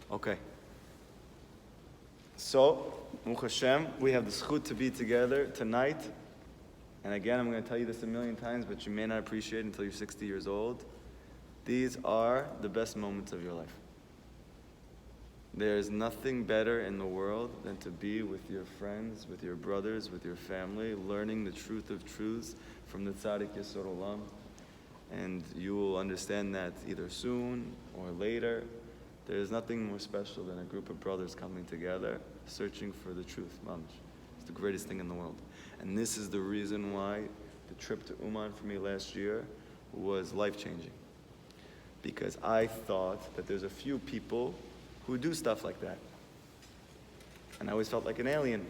Okay. So, Baruch Hashem, we have the zchut to be together tonight. And again, I'm going to tell you this a million times, but you may not appreciate it until you're 60 years old. These are the best moments of your life. There is nothing better in the world than to be with your friends, with your brothers, with your family, learning the truth of truths from the Tzaddik Yesod Olam. And you will understand that either soon or later. There is nothing more special than a group of brothers coming together, searching for the truth, mamish. It's the greatest thing in the world. And this is the reason why the trip to Uman for me last year was life-changing. Because I thought that there's a few people who do stuff like that. And I always felt like an alien.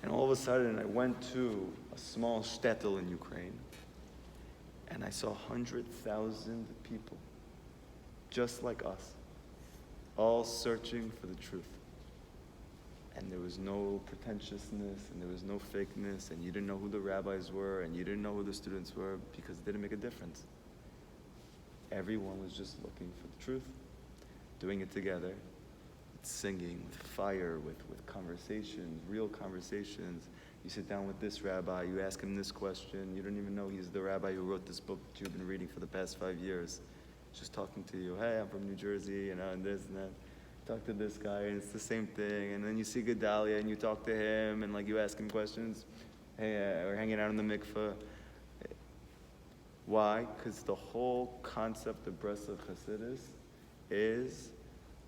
And all of a sudden, I went to a small shtetl in Ukraine, and I saw 100,000 people, just like us, all searching for the truth. And there was no pretentiousness, and there was no fakeness, and you didn't know who the rabbis were, and you didn't know who the students were, because it didn't make a difference. Everyone was just looking for the truth, doing it together, singing, with fire, with conversations, real conversations. You sit down with this rabbi, you ask him this question, you don't even know he's the rabbi who wrote this book that you've been reading for the past 5 years. Just talking to you, hey, I'm from New Jersey, and this and that. Talk to this guy, and it's the same thing. And then you see Gedalia, and you talk to him, and you ask him questions. Hey, we're hanging out in the mikveh. Why? Because the whole concept of Breslov Chassidus is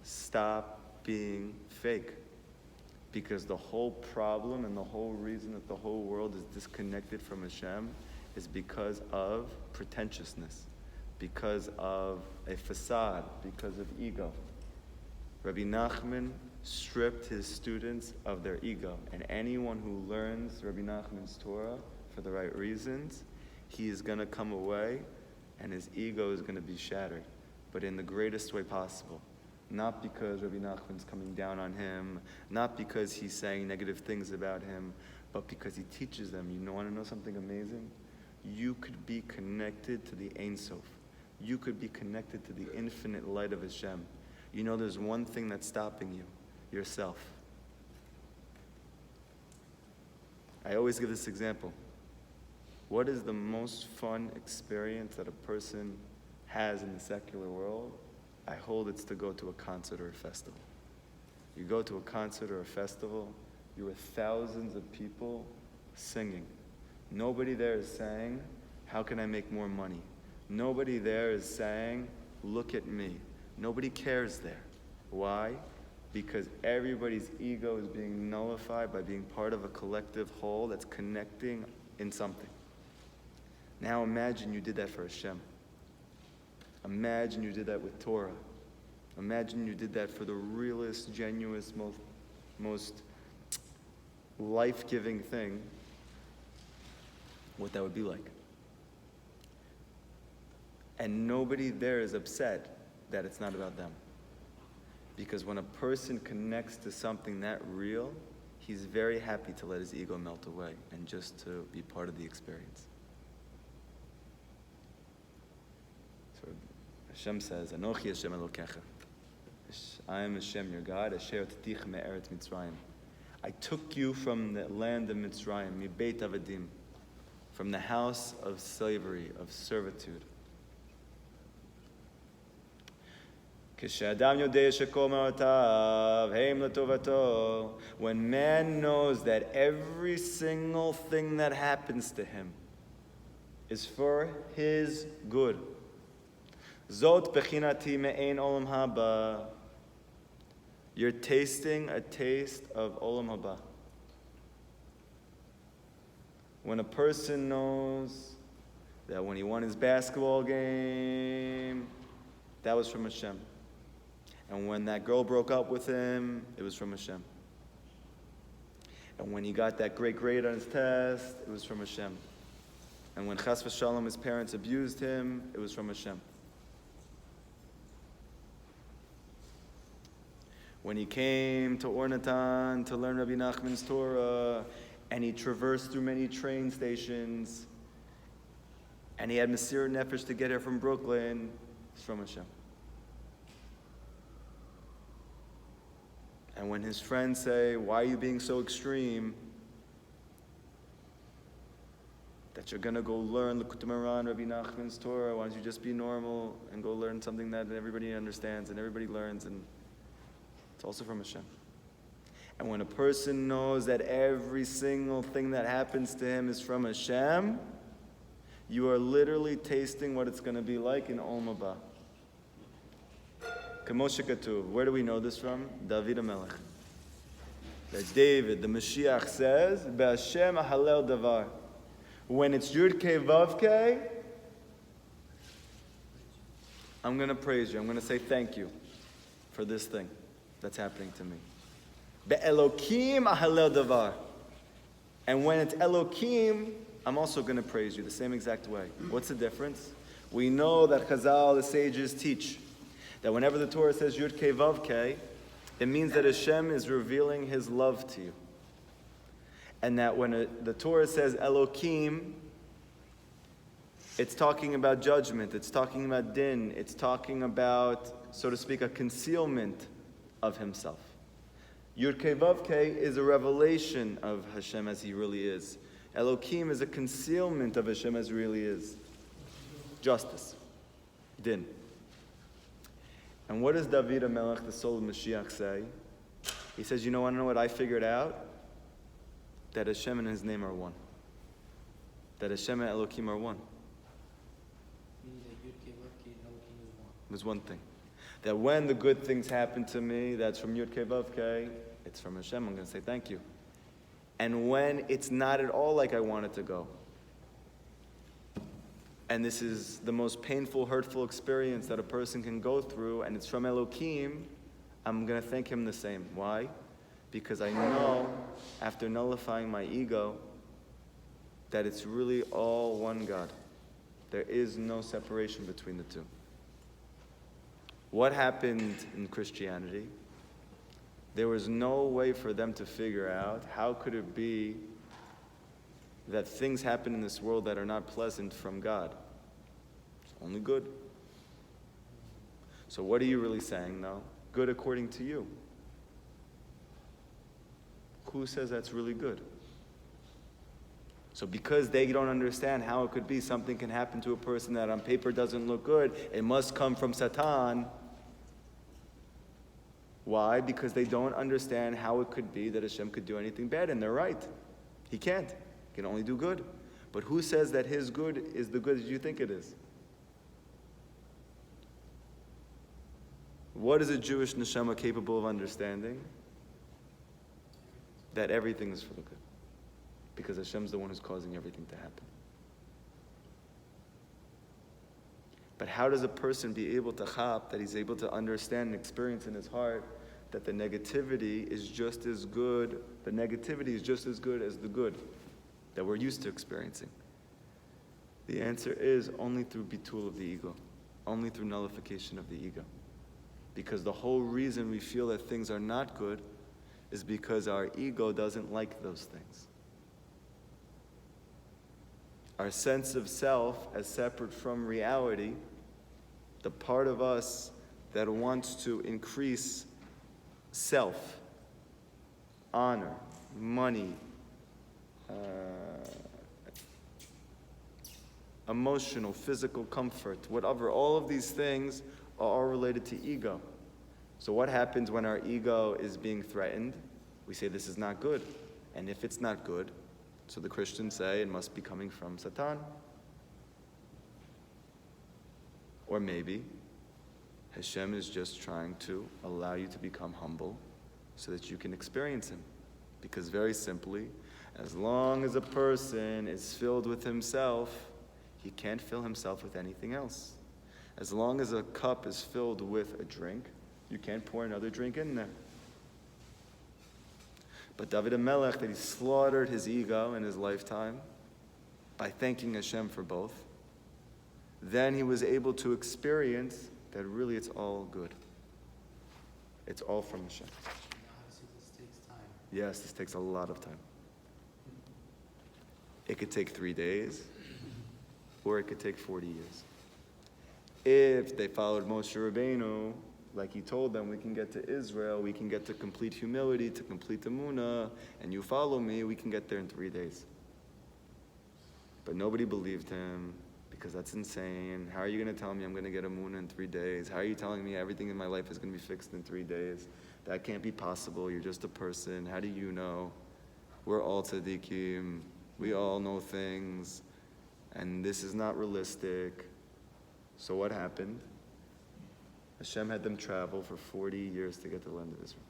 stop being fake. Because the whole problem and the whole reason that the whole world is disconnected from Hashem is because of pretentiousness, because of a facade, because of ego. Rabbi Nachman stripped his students of their ego, and anyone who learns Rabbi Nachman's Torah for the right reasons, he is going to come away and his ego is going to be shattered, but in the greatest way possible. Not because Rabbi Nachman's coming down on him, not because he's saying negative things about him, but because he teaches them. You want to know something amazing? You could be connected to the Ein Sof. You could be connected to the infinite light of Hashem. You know there's one thing that's stopping you, yourself. I always give this example. What is the most fun experience that a person has in the secular world? I hold it's to go to a concert or a festival. You go to a concert or a festival, you're with thousands of people singing. Nobody there is saying, how can I make more money? Nobody there is saying, look at me. Nobody cares there. Why? Because everybody's ego is being nullified by being part of a collective whole that's connecting in something. Now imagine you did that for Hashem. Imagine you did that with Torah. Imagine you did that for the realest, genuine, most life-giving thing, what that would be like. And nobody there is upset that it's not about them. Because when a person connects to something that real, he's very happy to let his ego melt away and just to be part of the experience. So Hashem says, Anochi Hashem Elokecha. I am Hashem, your God. Asher Titich me'eretz Mitzrayim. I took you from the land of Mitzrayim, mi Beit Avadim, from the house of slavery, of servitude. When man knows that every single thing that happens to him is for his good. Zot bechinati me'ein olam haba. You're tasting a taste of olam haba. When a person knows that when he won his basketball game, that was from Hashem. And when that girl broke up with him, it was from Hashem. And when he got that great grade on his test, it was from Hashem. And when chas v'shalom, his parents abused him, it was from Hashem. When he came to Ornatan to learn Rabbi Nachman's Torah, and he traversed through many train stations, and he had Mesirut Nefesh to get here from Brooklyn, it's from Hashem. And when his friends say, why are you being so extreme? That you're going to go learn Likutey Moharan, Rabbi Nachman's Torah. Why don't you just be normal and go learn something that everybody understands and everybody learns? And it's also from Hashem. And when a person knows that every single thing that happens to him is from Hashem, you are literally tasting what it's going to be like in Olam Haba. Kamoshe Katuv. Where do we know this from? David HaMelech. That David, the Mashiach, says, Be'Hashem ahalel davar. When it's Yud Kei Vav Kei, I'm going to praise you. I'm going to say thank you for this thing that's happening to me. Be'elokim ahalel davar. And when it's Elokim, I'm also going to praise you the same exact way. What's the difference? We know that Chazal, the sages, teach that whenever the Torah says Yud Kei Vav Kei, it means that Hashem is revealing His love to you. And that when the Torah says Elokim, it's talking about judgment, it's talking about din, it's talking about, so to speak, a concealment of Himself. Yud Kei Vav Kei is a revelation of Hashem as He really is. Elokim is a concealment of Hashem as He really is. Justice. Din. And what does David HaMelech, the soul of Mashiach, say? He says, you know what I figured out? That Hashem and His name are one. That Hashem and Elokim are one. There's one thing. That when the good things happen to me, that's from Yud Kei Vav Kei, it's from Hashem, I'm going to say thank you. And when it's not at all like I want it to go, and this is the most painful, hurtful experience that a person can go through, and it's from Elokim, I'm going to thank Him the same. Why? Because I know, after nullifying my ego, that it's really all one God. There is no separation between the two. What happened in Christianity? There was no way for them to figure out how could it be that things happen in this world that are not pleasant from God. It's only good. So what are you really saying, though? Good according to you. Who says that's really good? So because they don't understand how it could be something can happen to a person that on paper doesn't look good, it must come from Satan. Why? Because they don't understand how it could be that Hashem could do anything bad, and they're right. He can't. He can only do good. But who says that His good is the good that you think it is? What is a Jewish neshama capable of understanding? That everything is for the good. Because Hashem's the one who's causing everything to happen. But how does a person be able to chap, that he's able to understand and experience in his heart that the negativity is just as good, the negativity is just as good as the good that we're used to experiencing? The answer is only through bitul of the ego, only through nullification of the ego. Because the whole reason we feel that things are not good is because our ego doesn't like those things. Our sense of self as separate from reality, the part of us that wants to increase self, honor, money, emotional, physical comfort, whatever, all of these things are all related to ego. So what happens when our ego is being threatened? We say this is not good. And if it's not good, so the Christians say it must be coming from Satan. Or maybe Hashem is just trying to allow you to become humble so that you can experience Him. Because very simply, as long as a person is filled with himself, he can't fill himself with anything else. As long as a cup is filled with a drink, you can't pour another drink in there. But David HaMelech, that he slaughtered his ego in his lifetime by thanking Hashem for both, then he was able to experience that really it's all good. It's all from Hashem. Obviously, this takes time. Yes, this takes a lot of time. It could take 3 days, or it could take 40 years. If they followed Moshe Rabbeinu, like he told them, we can get to Israel, we can get to complete humility, to complete emunah, and you follow me, we can get there in 3 days. But nobody believed him, because that's insane. How are you going to tell me I'm going to get emunah in 3 days? How are you telling me everything in my life is going to be fixed in 3 days? That can't be possible. You're just a person. How do you know? We're all tzaddikim. We all know things. And this is not realistic. So what happened? Hashem had them travel for 40 years to get to the land of Israel.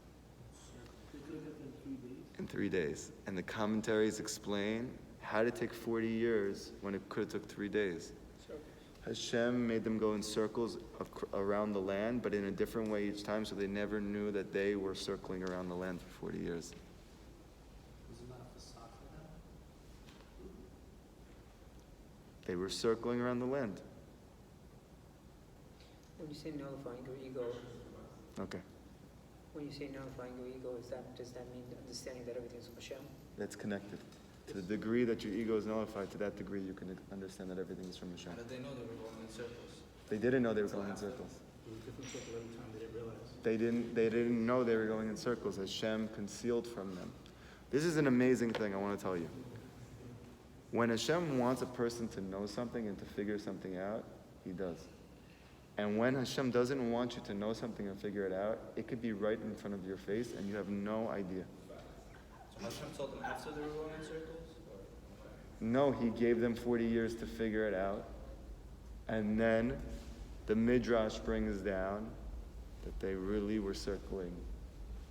In 3 days. And the commentaries explain how did it take 40 years when it could have took 3 days. Hashem made them go in circles around the land, but in a different way each time, so they never knew that they were circling around the land for 40 years. Was it not a facade for them? They were circling around the land. When you say nullifying your ego, Okay. when you say nullifying your ego, does that mean understanding that everything is from Hashem? That's connected. To the degree that your ego is nullified, to that degree you can understand that everything is from Hashem. How did they know they were going in circles? They didn't know they were going in circles. It was a different circle every time, they didn't realize. They didn't know they were going in circles. Hashem concealed from them. This is an amazing thing I want to tell you. When Hashem wants a person to know something and to figure something out, he does. And when Hashem doesn't want you to know something and figure it out, it could be right in front of your face and you have no idea. So Hashem told them after they were going in circles? No, he gave them 40 years to figure it out. And then the Midrash brings down that they really were circling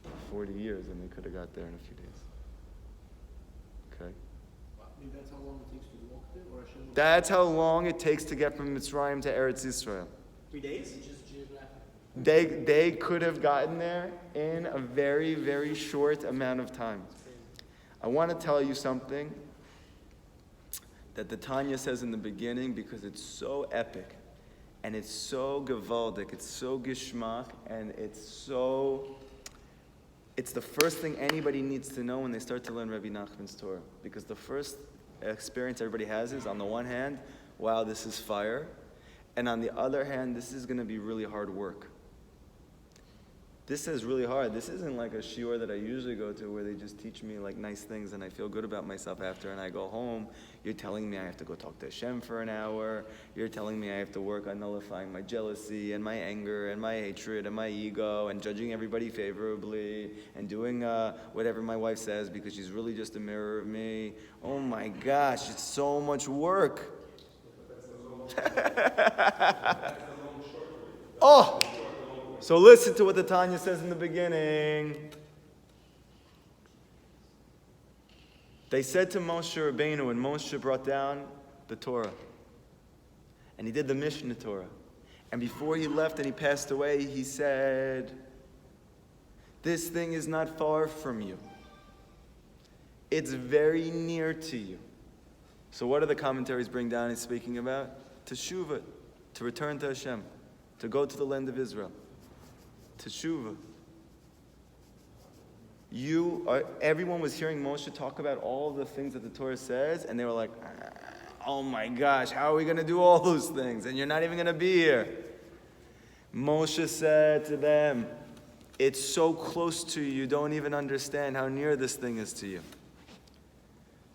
for 40 years and they could have got there in a few days. Okay? Maybe that's how long it takes to walk there, or Hashem was That's how long it takes to get from Mitzrayim to Eretz Yisrael. 3 days? Just geographic. They could have gotten there in a very, very short amount of time. I want to tell you something that the Tanya says in the beginning because it's so epic and it's so gewaldic, it's so geschmack, and it's the first thing anybody needs to know when they start to learn Rabbi Nachman's Torah. Because the first experience everybody has is, on the one hand, wow, this is fire. And on the other hand, this is going to be really hard work. This is really hard. This isn't like a shiur that I usually go to where they just teach me like nice things and I feel good about myself after and I go home. You're telling me I have to go talk to Hashem for an hour. You're telling me I have to work on nullifying my jealousy and my anger and my hatred and my ego and judging everybody favorably and doing whatever my wife says because she's really just a mirror of me. Oh my gosh, it's so much work. Oh! So listen to what the Tanya says in the beginning. They said to Moshe Rabbeinu, when Moshe brought down the Torah, and he did the Mishnah Torah, and before he left and he passed away, he said, this thing is not far from you. It's very near to you. So what do the commentaries bring down and speaking about? Teshuvah, to return to Hashem, to go to the land of Israel. Teshuvah. Everyone was hearing Moshe talk about all the things that the Torah says, and they were like, oh my gosh, how are we going to do all those things? And you're not even going to be here. Moshe said to them, it's so close to you, you don't even understand how near this thing is to you.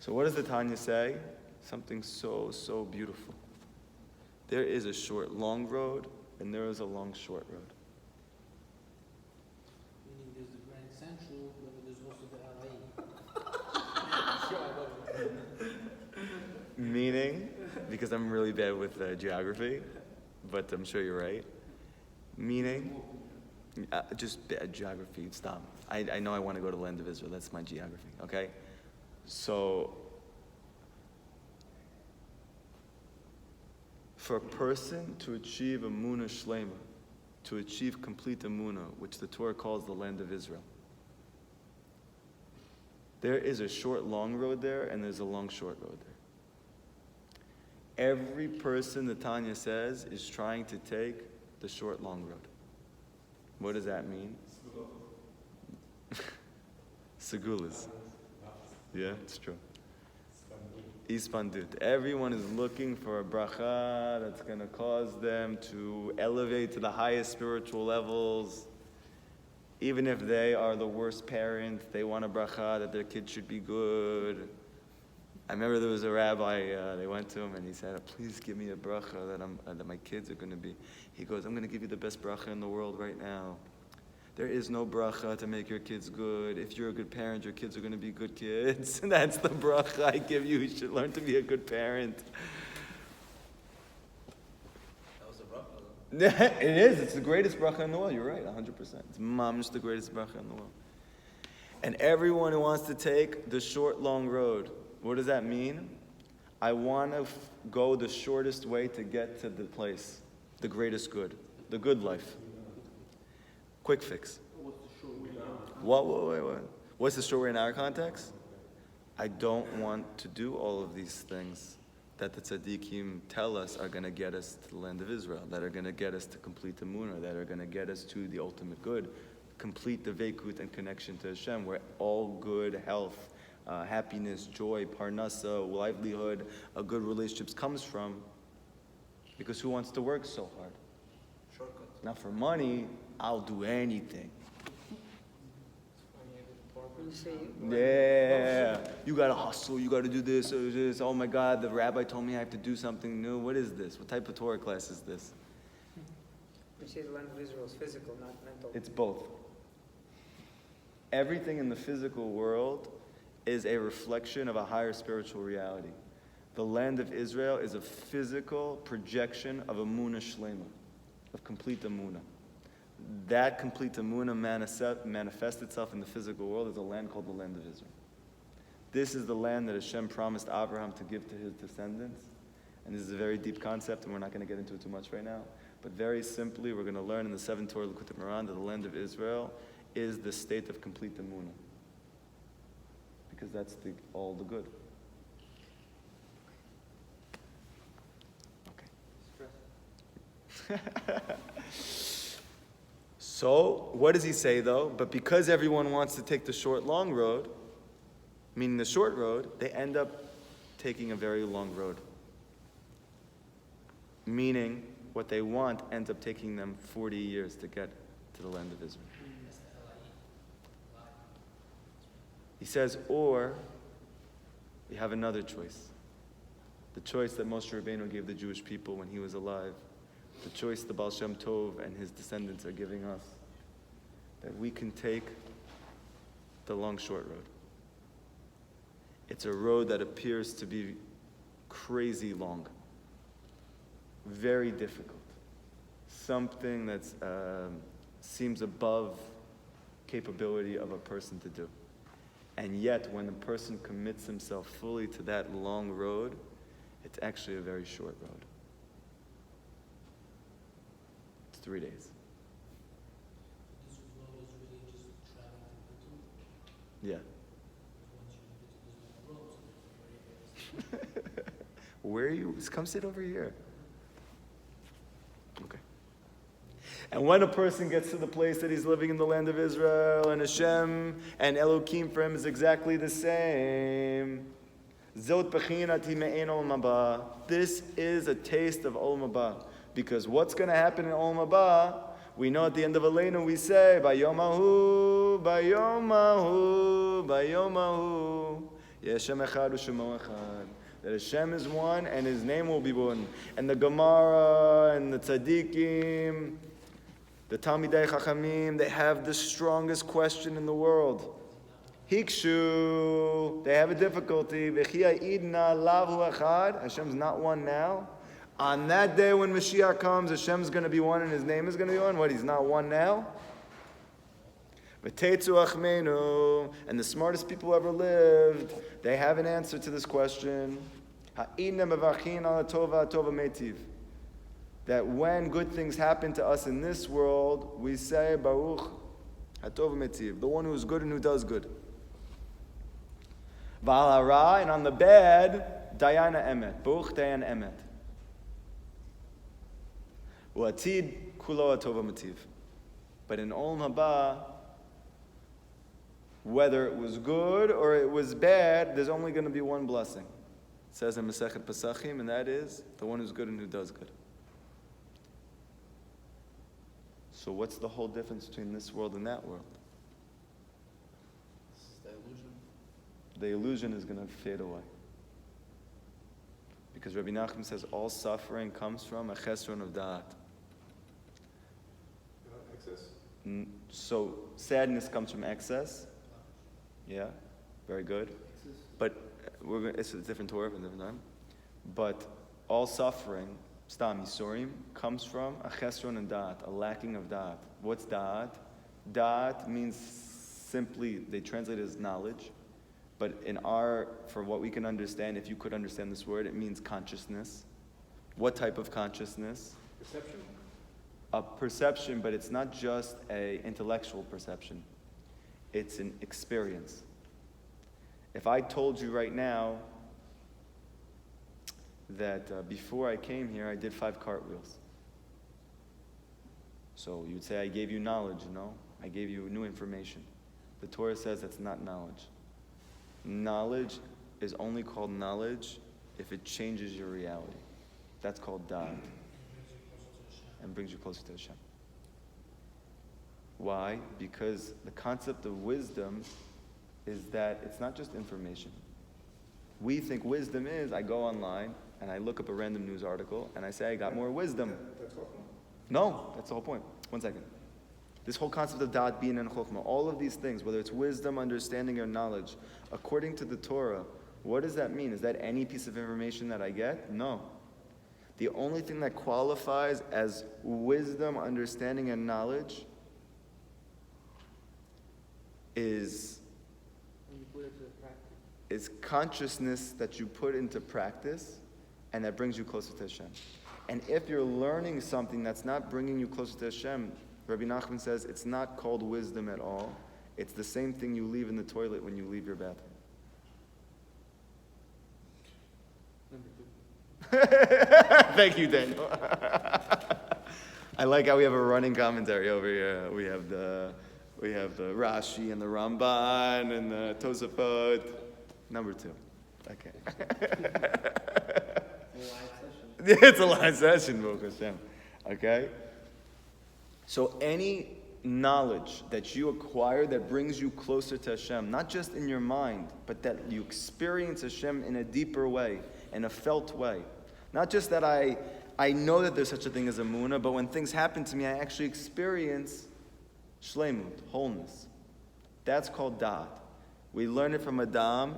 So what does the Tanya say? Something so, so beautiful. There is a short, long road, and there is a long, short road. Meaning there's the Grand Central, but there's also the LA. Meaning, because I'm really bad with geography, but I'm sure you're right. Meaning, just bad geography, stop. I know I want to go to the land of Israel, that's my geography, okay? So, for a person to achieve emunah shlema, to achieve complete emunah, which the Torah calls the land of Israel, there is a short, long road there, and there's a long, short road there. Every person, the Tanya says, is trying to take the short, long road. What does that mean? Segulas. Yeah, it's true. Ispandut. Everyone is looking for a bracha that's going to cause them to elevate to the highest spiritual levels. Even if they are the worst parent, they want a bracha that their kid should be good. I remember there was a rabbi, they went to him and he said, please give me a bracha that my kids are going to be. He goes, I'm going to give you the best bracha in the world right now. There is no bracha to make your kids good. If you're a good parent, your kids are going to be good kids. And that's the bracha I give you. You should learn to be a good parent. That was a bracha. It is. It's the greatest bracha in the world. You're right, 100%. It's mamish the greatest bracha in the world. And everyone who wants to take the short, long road, what does that mean? I want to go the shortest way to get to the place, the greatest good, the good life. Quick fix. What? What's the short way in our context? I don't want to do all of these things that the tzaddikim tell us are going to get us to the land of Israel, that are going to get us to complete the Emunah, that are going to get us to the ultimate good, complete the veikut and connection to Hashem, where all good, health, happiness, joy, parnasa, livelihood, good relationships comes from. Because who wants to work so hard? Shortcut. Now for money, I'll do anything. You say, Yeah, you gotta hustle, you gotta do this, or this. Oh my God, the rabbi told me I have to do something new. What is this? What type of Torah class is this? you say the land of Israel is physical, not mental. It's both. Everything in the physical world is a reflection of a higher spiritual reality. The land of Israel is a physical projection of Emunah Shlema, of complete Emunah. That complete Emunah manifests itself in the physical world as a land called the land of Israel. This is the land that Hashem promised Abraham to give to his descendants. And this is a very deep concept, and we're not going to get into it too much right now. But very simply, we're going to learn in the 7th Torah Likutey Moharan that the land of Israel is the state of complete Emunah. Because that's all the good. Okay. So, what does he say though? But because everyone wants to take the short, long road, meaning the short road, they end up taking a very long road. Meaning, what they want ends up taking them 40 years to get to the land of Israel. He says, or we have another choice. The choice that Moshe Rabbeinu gave the Jewish people when he was alive. The choice the Baal Shem Tov and his descendants are giving us. That we can take the long, short road. It's a road that appears to be crazy long. Very difficult. Something that seems above capability of a person to do. And yet, when a person commits himself fully to that long road, it's actually a very short road. It's 3 days. This road is really just traveling to Likutey. Yeah. Once you there's no road, so it's very fast. Where are you? Come sit over here. Okay. And when a person gets to the place that he's living in the land of Israel, and Hashem and Elohim for him is exactly the same. Zot bechinati me'en olam haba. This is a taste of olam haba. Because what's going to happen in olam haba, we know at the end of Aleinu we say, Bayomahu, Bayomahu, Bayomahu, Yeshem echad u'shemo echad. That Hashem is one and His name will be one. And the Gemara and the Tzaddikim, the Talmidei Chachamim, they have the strongest question in the world. Hikshu, they have a difficulty. V'chi ha'idna lahu echad. Hashem's not one now. On that day when Mashiach comes, Hashem's going to be one and His name is going to be one. What, He's not one now? V'teitzu achmenu, and the smartest people ever lived, they have an answer to this question. Ha'idna mevachin ala tova tova metiv. That when good things happen to us in this world, we say, Baruch HaTov Metiv, the one who is good and who does good. V'al hara, and on the bad, Dayana Emet, Baruch Dayan Emet. U'atid Kulo HaTov Metiv. But in Olam Haba, whether it was good or it was bad, there's only going to be one blessing. It says in Masechet Pesachim, and that is the one who's good and who does good. So what's the whole difference between this world and that world? This is the illusion. The illusion is going to fade away. Because Rabbi Nachman says all suffering comes from a chesron of da'at. Excess? So sadness comes from excess. Yeah, very good. But it's a different Torah, a different time. But all suffering, stam yisurim, comes from a chesron and da'at, a lacking of da'at. What's da'at? Da'at means simply, they translate it as knowledge. But for what we can understand, if you could understand this word, it means consciousness. What type of consciousness? Perception? A perception, but it's not just an intellectual perception. It's an experience. If I told you right now that before I came here, I did 5 cartwheels. So you'd say, I gave you knowledge, I gave you new information. The Torah says that's not knowledge. Knowledge is only called knowledge if it changes your reality. That's called da'at. And brings you closer to Hashem. Why? Because the concept of wisdom is that it's not just information. We think wisdom is, I go online and I look up a random news article and I say I got more wisdom. That's awful. No, that's the whole point. 1 second. This whole concept of da'at, bin, and chokhmah, all of these things, whether it's wisdom, understanding, or knowledge, according to the Torah, what does that mean? Is that any piece of information that I get? No. The only thing that qualifies as wisdom, understanding, and knowledge is When you put it to practice. is consciousness that you put into practice and that brings you closer to Hashem. And if you're learning something that's not bringing you closer to Hashem, Rabbi Nachman says it's not called wisdom at all. It's the same thing you leave in the toilet when you leave your bathroom. Thank you, Daniel. I like how we have a running commentary over here. We have the Rashi and the Ramban and the Tosafot. Number 2. Okay. It's a live session, Baruch Hashem. Okay? So any knowledge that you acquire that brings you closer to Hashem, not just in your mind, but that you experience Hashem in a deeper way, in a felt way. Not just that I know that there's such a thing as emunah, but when things happen to me, I actually experience shleimut, wholeness. That's called da'at. We learn it from Adam,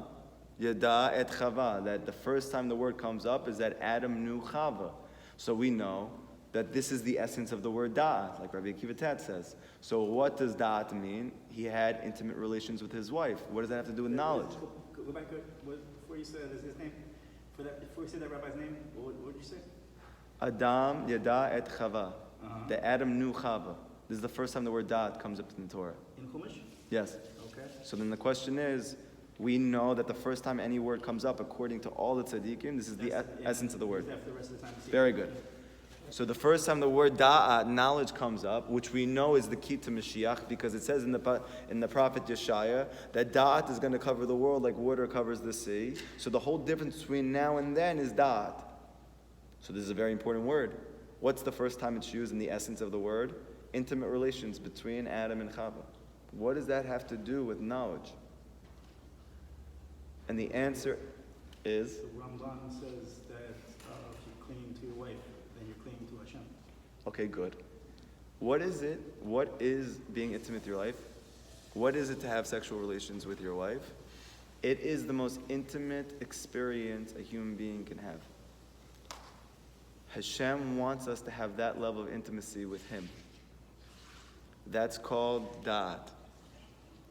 Yada et Chava, that the first time the word comes up is that Adam knew Chava. So we know that this is the essence of the word da'at, like Rabbi Akiva Tat says. So what does da'at mean? He had intimate relations with his wife. What does that have to do with knowledge? Go back to it. Before you said his name, before you said that rabbi's name, what did you say? Adam, Yada et Chava. The Adam knew Chava. This is the first time the word da'at comes up in the Torah. In Chumash? Yes. Okay. So then the question is, we know that the first time any word comes up, according to all the tzaddikim, this is the essence of the word. After the rest of the time. Very good. So the first time the word da'at, knowledge, comes up, which we know is the key to Mashiach, because it says in the prophet Yeshaya that da'at is going to cover the world like water covers the sea. So the whole difference between now and then is da'at. So this is a very important word. What's the first time it's used in the essence of the word? Intimate relations between Adam and Chava. What does that have to do with knowledge? And the answer is? The Ramban says that if you cling to your wife, then you're clinging to Hashem. Okay, good. What is it? What is being intimate with your life? What is it to have sexual relations with your wife? It is the most intimate experience a human being can have. Hashem wants us to have that level of intimacy with Him. That's called da'at.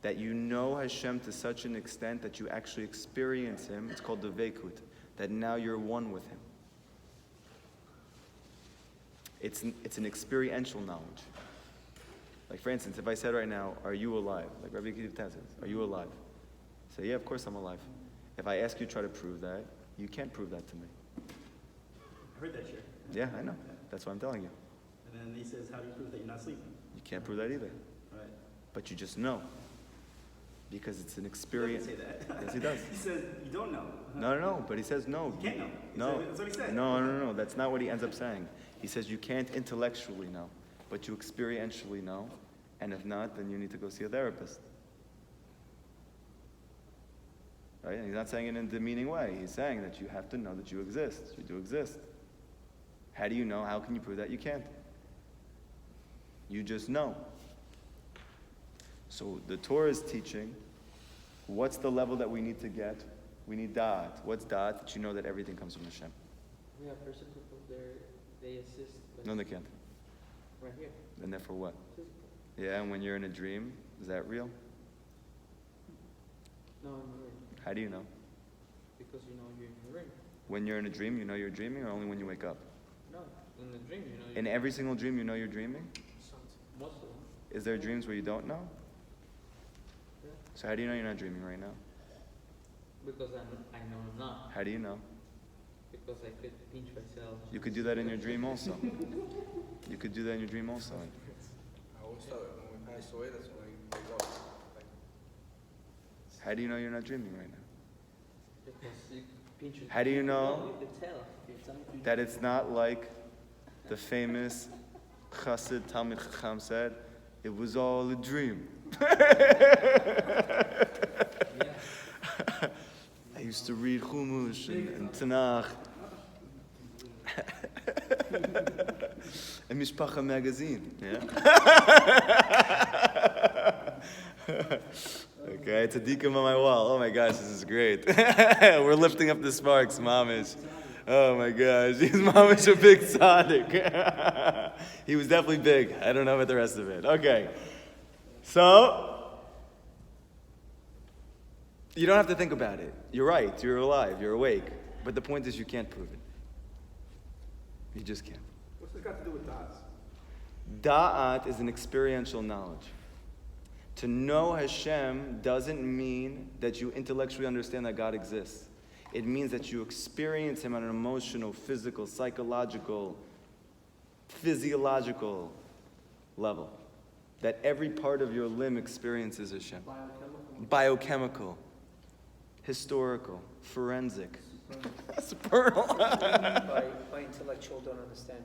That you know Hashem to such an extent that you actually experience Him. It's called devekut. That now you're one with Him. It's an experiential knowledge. Like for instance, if I said right now, are you alive? Like Rabbi Akiva says, are you alive? I say, yeah, of course I'm alive. If I ask you to try to prove that, you can't prove that to me. I heard that share. Yeah, I know. That's what I'm telling you. And then he says, how do you prove that you're not sleeping? You can't prove that either. Right. But you just know. Because it's an He experience. doesn't say that. Yes, he does. He says you don't know. No, but he says no. You can't know. No. That's what he said. No, that's not what he ends up saying. He says you can't intellectually know, but you experientially know, and if not, then you need to go see a therapist. Right? And he's not saying it in a demeaning way. He's saying that you have to know that you exist. You do exist. How do you know? How can you prove that? You can't. You just know. So the Torah is teaching, what's the level that we need to get? We need da'at. What's da'at? That you know that everything comes from Hashem. We have person people there, they assist. But No, they can't. right here. And therefore what? Physical. Yeah, and when you're in a dream, is that real? No, in the ring. How do you know? Because you know you're in the ring. When you're in a dream, you know you're dreaming, or only when you wake up? No, in the dream you know you're In every single dream, you know you're dreaming? most of them. Is there dreams where you don't know? Yeah. So how do you know you're not dreaming right now? Because I know I'm not. How do you know? Because I could pinch myself. You could do that in your dream also. You could do that in your dream also. I always thought when we pass away, that's when we go. Like, How do you know you're not dreaming right now? Because you pinch yourself. How do you know No, you can tell. If something- that it's not like the famous Chassid Talmid Chacham said, it was all a dream. I used to read Chumash and Tanakh and Mishpacha magazine. Yeah? Okay, it's a deacon on my wall. Oh my gosh, this is great. We're lifting up the sparks, Mamish. Oh my gosh, he's Mamish a big tzaddik. He was definitely big. I don't know about the rest of it. Okay, so you don't have to think about it. You're right, you're alive, you're awake. But the point is you can't prove it. You just can't. What's this got to do with da'at? Da'at is an experiential knowledge. To know Hashem doesn't mean that you intellectually understand that God exists. It means that you experience Him on an emotional, physical, psychological, physiological level. That every part of your limb experiences Hashem. Biochemical, historical, forensic, supernal. By intellectual don't understand.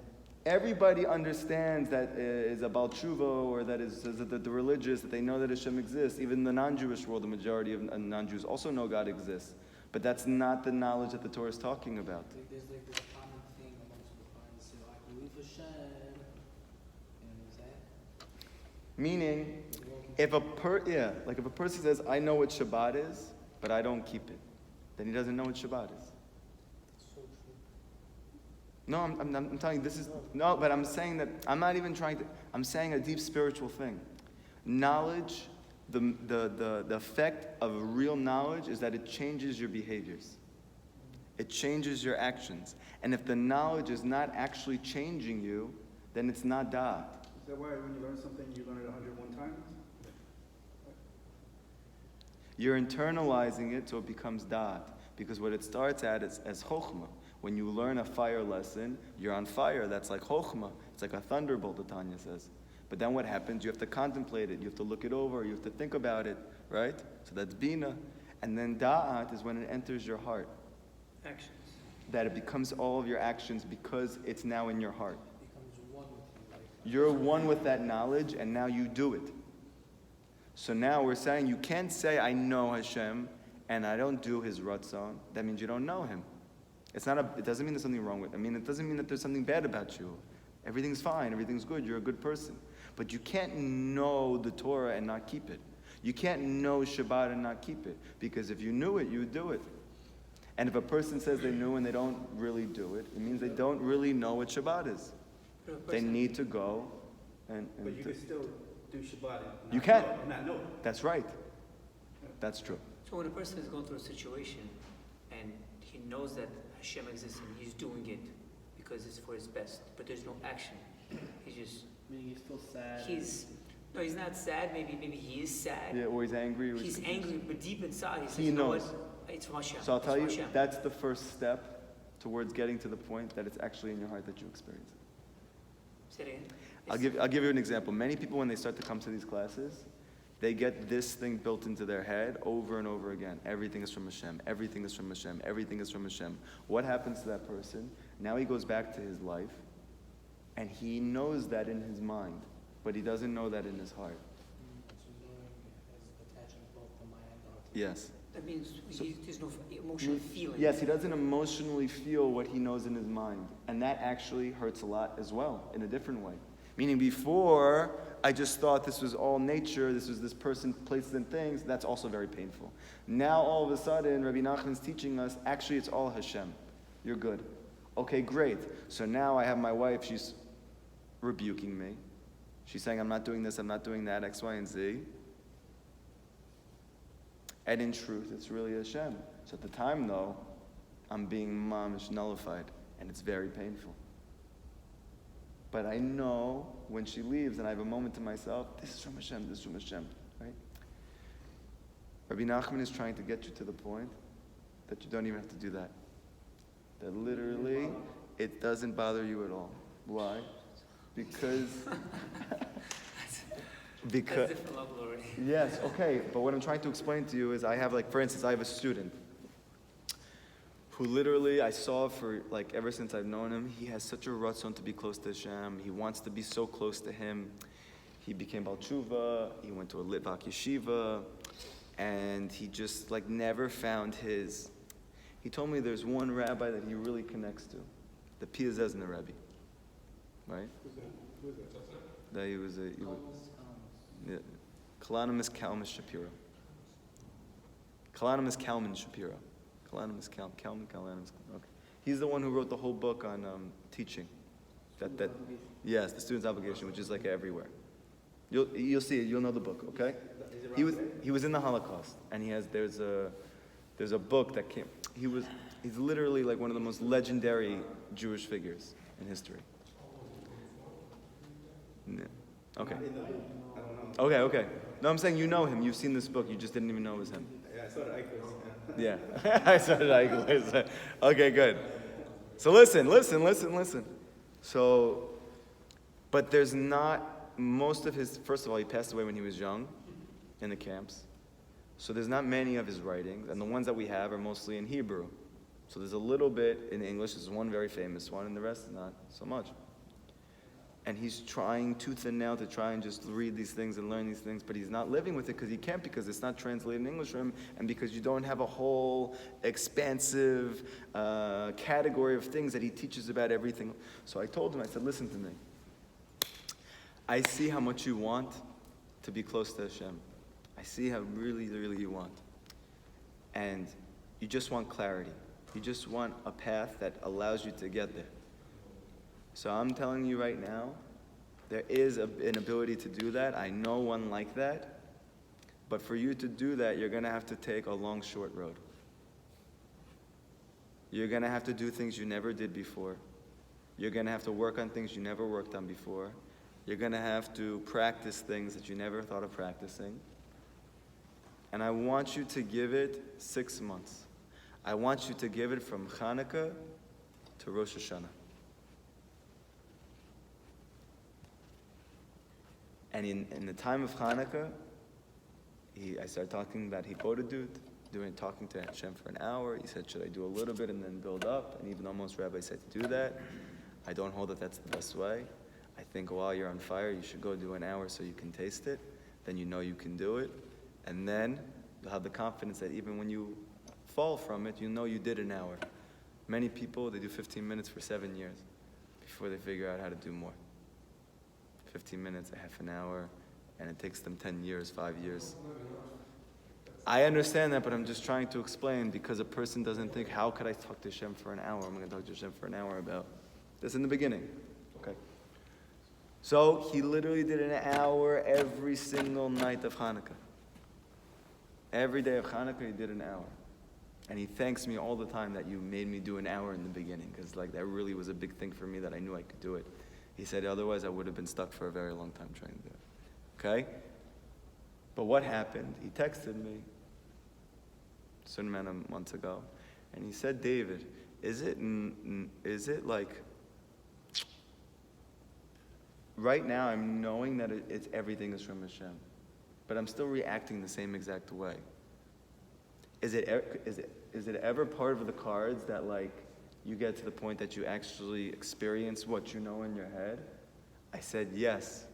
Everybody understands that is about tshuva, or that is that the religious, that they know that Hashem exists. Even in the non-Jewish world, the majority of non-Jews also know God exists. But that's not the knowledge that the Torah is talking about. There's like this common thing amongst the parents say, I believe Hashem. And is that? Meaning, if a person says, I know what Shabbat is, but I don't keep it, then he doesn't know what Shabbat is. So true. No, I'm telling you, this is, no, but I'm saying that, I'm not even trying to, I'm saying a deep spiritual thing. Knowledge, the effect of real knowledge is that it changes your behaviors. It changes your actions. And if the knowledge is not actually changing you, then it's not da'at. Is that why when you learn something, you learn it 101 times? You're internalizing it so it becomes da'at. Because what it starts at is as chokhmah. When you learn a fire lesson, you're on fire. That's like chokhmah. It's like a thunderbolt, the Tanya says. But then what happens? You have to contemplate it. You have to look it over. You have to think about it, right? So that's bina. And then da'at is when it enters your heart. Actions. That it becomes all of your actions because it's now in your heart. Becomes one with you. Like, You're one with that knowledge, and now you do it. So now we're saying you can't say, I know Hashem, and I don't do His ratzon. That means you don't know Him. It doesn't mean there's something wrong with it. It doesn't mean that there's something bad about you. Everything's fine, everything's good, you're a good person. But you can't know the Torah and not keep it. You can't know Shabbat and not keep it. Because if you knew it, you would do it. And if a person says they knew and they don't really do it, it means they don't really know what Shabbat is. They need to go and But you can still do Shabbat and You can. not know it. That's right. That's true. So when a person is going through a situation and he knows that Hashem exists and he's doing it because it's for his best, but there's no action. He's just, Meaning he's still sad. he's not sad, maybe he is sad. Yeah, or he's angry. Or He's angry, but deep inside he says, He you know knows. what? It's from Hashem. So I'll It's tell from you, Hashem. that's the first step towards getting to the point that it's actually in your heart that you experience it. Say it again. I'll give you an example. Many people, when they start to come to these classes, they get this thing built into their head over and over again. Everything is from Hashem. Everything is from Hashem. Everything is from Hashem. What happens to that person? Now he goes back to his life, and he knows that in his mind, but he doesn't know that in his heart. So knowing is attaching both the mind and the heart. Yes. That means there's no emotional feeling. Yes, he doesn't emotionally feel what he knows in his mind. And that actually hurts a lot as well, in a different way. Meaning before, I just thought this was all nature, this was this person, places, and things. That's also very painful. Now, all of a sudden, Rabbi Nachman's teaching us, actually, it's all Hashem. You're good. Okay, great. So now I have my wife, she's rebuking me. She's saying, I'm not doing this, I'm not doing that, X, Y, and Z. And in truth, it's really Hashem. So at the time, though, I'm being mamish nullified, and it's very painful. But I know when she leaves, and I have a moment to myself, this is from Hashem, this is from Hashem, right? Rabbi Nachman is trying to get you to the point that you don't even have to do that. That literally, it doesn't bother you at all. Why? Because... That's different level already. Yes, okay, but what I'm trying to explain to you is I have, for instance, I have a student who literally I saw for, ever since I've known him, he has such a ratzon to be close to Hashem. He wants to be so close to Him. He became Bal Tshuva, he went to a Litvak yeshiva, and he just, never found his... He told me there's one rabbi that he really connects to, the Piazezna Rabbi, right? Who is that? That he was a... Yeah. Kalmus Shapiro. Kalmus Kalman Shapiro. Kalmus. Okay. He's the one who wrote the whole book on teaching. Yes, the student's obligation, which is everywhere. You'll see it. You'll know the book. Okay. He was in the Holocaust, and there's a book that came. He's literally one of the most legendary Jewish figures in history. Yeah. Okay. Okay. No, I'm saying you know him. You've seen this book. You just didn't even know it was him. Yeah, I saw the icons. Yeah. I saw the icons. Okay, good. So listen. So, but there's not, most of his, first of all, he passed away when he was young in the camps. So there's not many of his writings, and the ones that we have are mostly in Hebrew. So there's a little bit in English. There's one very famous one, and the rest not so much. And he's trying tooth and nail to try and just read these things and learn these things, but he's not living with it because he can't, because it's not translated in English for him, and because you don't have a whole expansive category of things that he teaches about everything. So I told him, I said, listen to me. I see how much you want to be close to Hashem. I see how really, really you want. And you just want clarity. You just want a path that allows you to get there. So I'm telling you right now, there is an ability to do that. I know one like that. But for you to do that, you're going to have to take a long, short road. You're going to have to do things you never did before. You're going to have to work on things you never worked on before. You're going to have to practice things that you never thought of practicing. And I want you to give it 6 months. I want you to give it from Hanukkah to Rosh Hashanah. And in the time of Hanukkah, I started talking about Hipodadut, talking to Hashem for an hour. He said, should I do a little bit and then build up? And even though most rabbis said to do that, I don't hold that that's the best way. I think while you're on fire, you should go do an hour so you can taste it. Then you know you can do it. And then you'll have the confidence that even when you fall from it, you know you did an hour. Many people, they do 15 minutes for 7 years before they figure out how to do more. 15 minutes, a half an hour, and it takes them 10 years, 5 years. I understand that, but I'm just trying to explain, because a person doesn't think, how could I talk to Hashem for an hour? I'm going to talk to Hashem for an hour about this in the beginning. Okay. So he literally did an hour every single night of Hanukkah. Every day of Hanukkah, he did an hour. And he thanks me all the time that you made me do an hour in the beginning, because that really was a big thing for me that I knew I could do it. He said, otherwise I would have been stuck for a very long time trying to do it. Okay? But what happened? He texted me a certain amount of months ago, and he said, David, is it right now I'm knowing that everything is from Hashem. but I'm still reacting the same exact way. Is it ever part of the cards that like you get to the point that you actually experience what you know in your head? I said yes.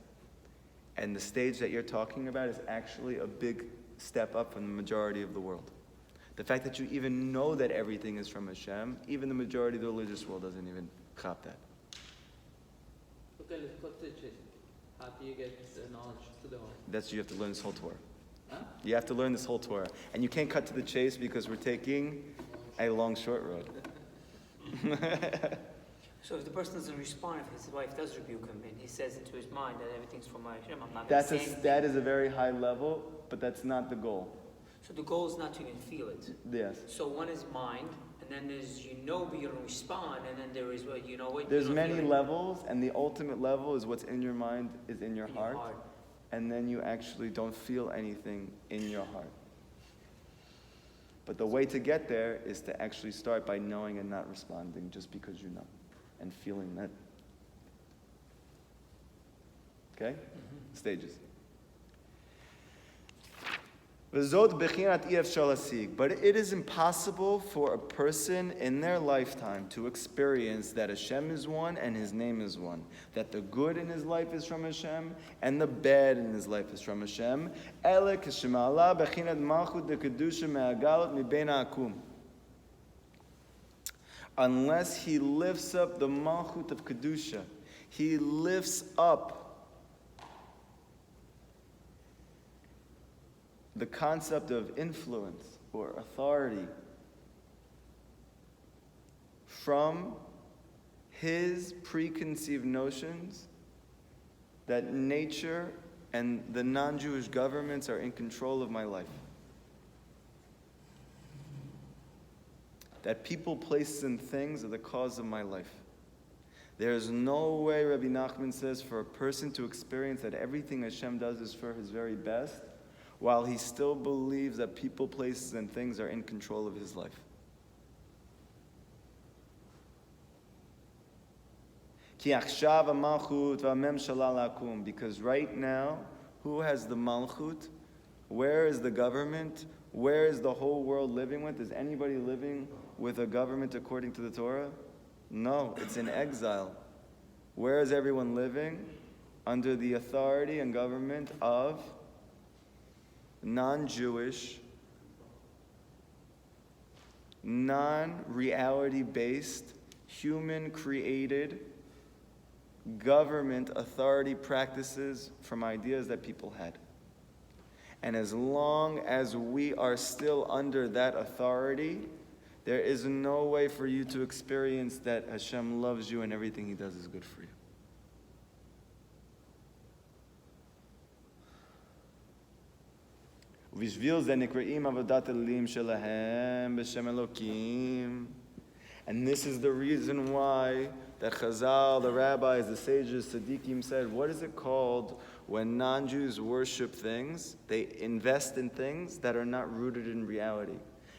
And the stage that you're talking about is actually a big step up from the majority of the world. The fact that you even know that everything is from Hashem, even the majority of the religious world doesn't even chop that. Okay, let's cut to the chase. How do you get the knowledge to the heart? You have to learn this whole Torah. Huh? You have to learn this whole Torah. And you can't cut to the chase because we're taking a long, short road. So if the person doesn't respond, if his wife does rebuke him, and he says into his mind that everything's from Hashem, I'm not going to say anything. That is a very high level, but that's not the goal. So the goal is not to even feel it. Yes. So one is mind, and then there's but you don't respond, and then there is what. There's many levels, and the ultimate level is what's in your mind is in your heart. And then you actually don't feel anything in your heart. But the way to get there is to actually start by knowing and not responding just because you know and feeling that. Okay? Stages. But it is impossible for a person in their lifetime to experience that Hashem is one and His name is one. That the good in his life is from Hashem and the bad in his life is from Hashem. Unless he lifts up the Malchut of Kedusha. He lifts up the concept of influence or authority from his preconceived notions that nature and the non-Jewish governments are in control of my life. That people, places, and things are the cause of my life. There is no way, Rabbi Nachman says, for a person to experience that everything Hashem does is for his very best, while he still believes that people, places, and things are in control of his life. Because right now, who has the Malchut? Where is the government? Where is the whole world living with? Is anybody living with a government according to the Torah? No, it's in exile. Where is everyone living? Under the authority and government of non-Jewish, non-reality based, human-created government authority practices from ideas that people had. And as long as we are still under that authority, there is no way for you to experience that Hashem loves you and everything He does is good for you. And this is the reason why that Chazal, the rabbis, the sages, tzaddikim said, what is it called when non-Jews worship things? They invest in things that are not rooted in reality.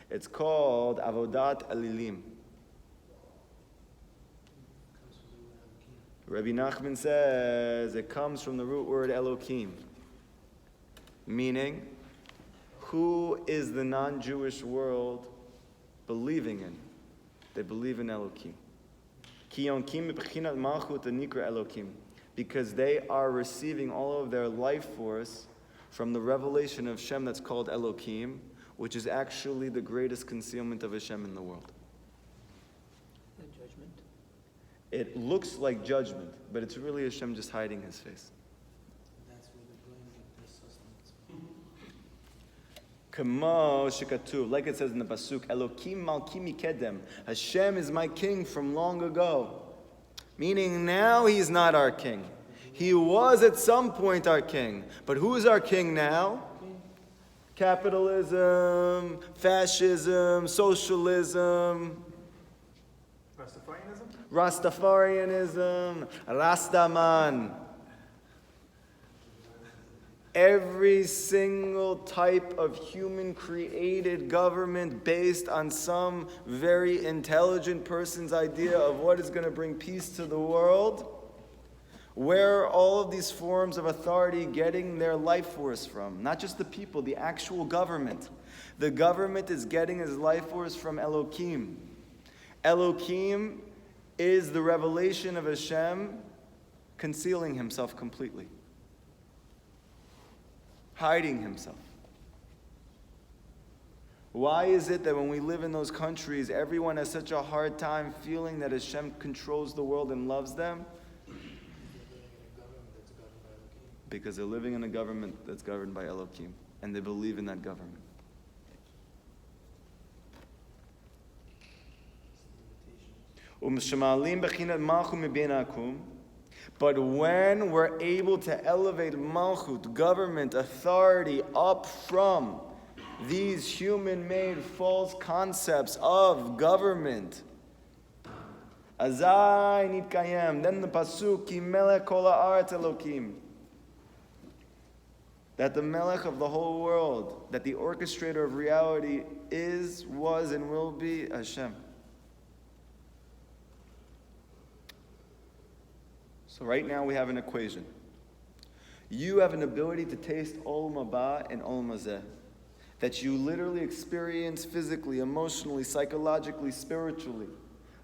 It's called avodat elilim. Rabbi Nachman says it comes from the root word Elokim, meaning, who is the non-Jewish world believing in? They believe in Elokim. Because they are receiving all of their life force from the revelation of Shem that's called Elokim, which is actually the greatest concealment of Hashem in the world. The judgment. It looks like judgment, but it's really Hashem just hiding His face. That's where the brain get their sustenance. Kamo shekatuv, like it says in the pasuk, Elokim malki mikedem. Hashem is my king from long ago. Meaning now He's not our king. He was at some point our king. But who is our king now? Capitalism, fascism, socialism, Rastafarianism, Rastaman. Every single type of human-created government based on some very intelligent person's idea of what is going to bring peace to the world, Where are all of these forms of authority getting their life force from? Not just the people, the actual government. The government is getting its life force from Elohim. Elohim is the revelation of Hashem concealing himself completely, hiding himself. Why is it that when we live in those countries, everyone has such a hard time feeling that Hashem controls the world and loves them? Because they're living in a government that's governed by Elohim, and they believe in that government. But when we're able to elevate Malchut, government, authority, up from these human-made false concepts of government, Azai nitkayem, then the pasuk, Ki melech kol haaretz Elokim, that the melech of the whole world, that the orchestrator of reality is, was, and will be Hashem. So right now we have an equation. You have an ability to taste Olam Haba and Olam Hazeh, that you literally experience physically, emotionally, psychologically, spiritually,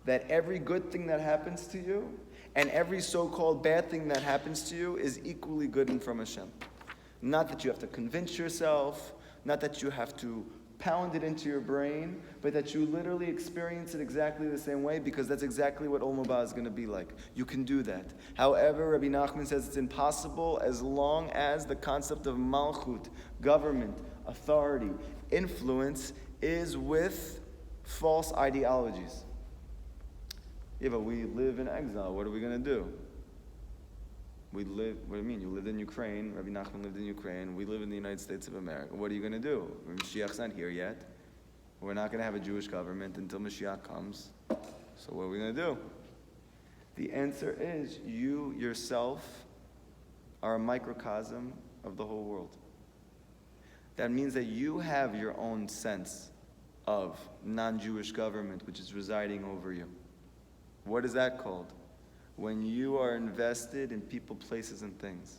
that every good thing that happens to you and every so-called bad thing that happens to you is equally good and from Hashem. Not that you have to convince yourself, not that you have to pound it into your brain, but that you literally experience it exactly the same way, because that's exactly what Olam Haba is going to be like. You can do that. However, Rabbi Nachman says it's impossible as long as the concept of Malchut, government, authority, influence, is with false ideologies. Yeah, but we live in exile. What are we going to do? We live, what do you mean? You lived in Ukraine. Rabbi Nachman lived in Ukraine. We live in the United States of America. What are you going to do? Mashiach's not here yet. We're not going to have a Jewish government until Mashiach comes. So what are we going to do? The answer is you yourself are a microcosm of the whole world. That means that you have your own sense of non-Jewish government which is residing over you. What is that called? When you are invested in people, places, and things.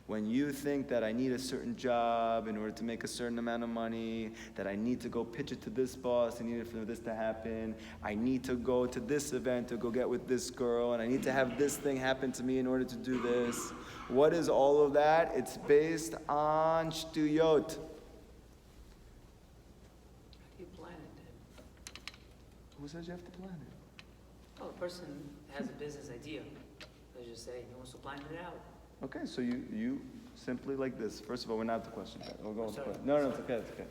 When you think that I need a certain job in order to make a certain amount of money, that I need to go pitch it to this boss, I need it for this to happen, I need to go to this event to go get with this girl, and I need to have this thing happen to me in order to do this. What is all of that? It's based on shtuyot. How do you plan it? Who says you have to plan it? Oh, a person has a business idea. Let's just say he wants to plan it out. Okay, so you simply like this. First of all, we're not to question that. We'll go on to Sorry. question. No, it's okay, it's okay.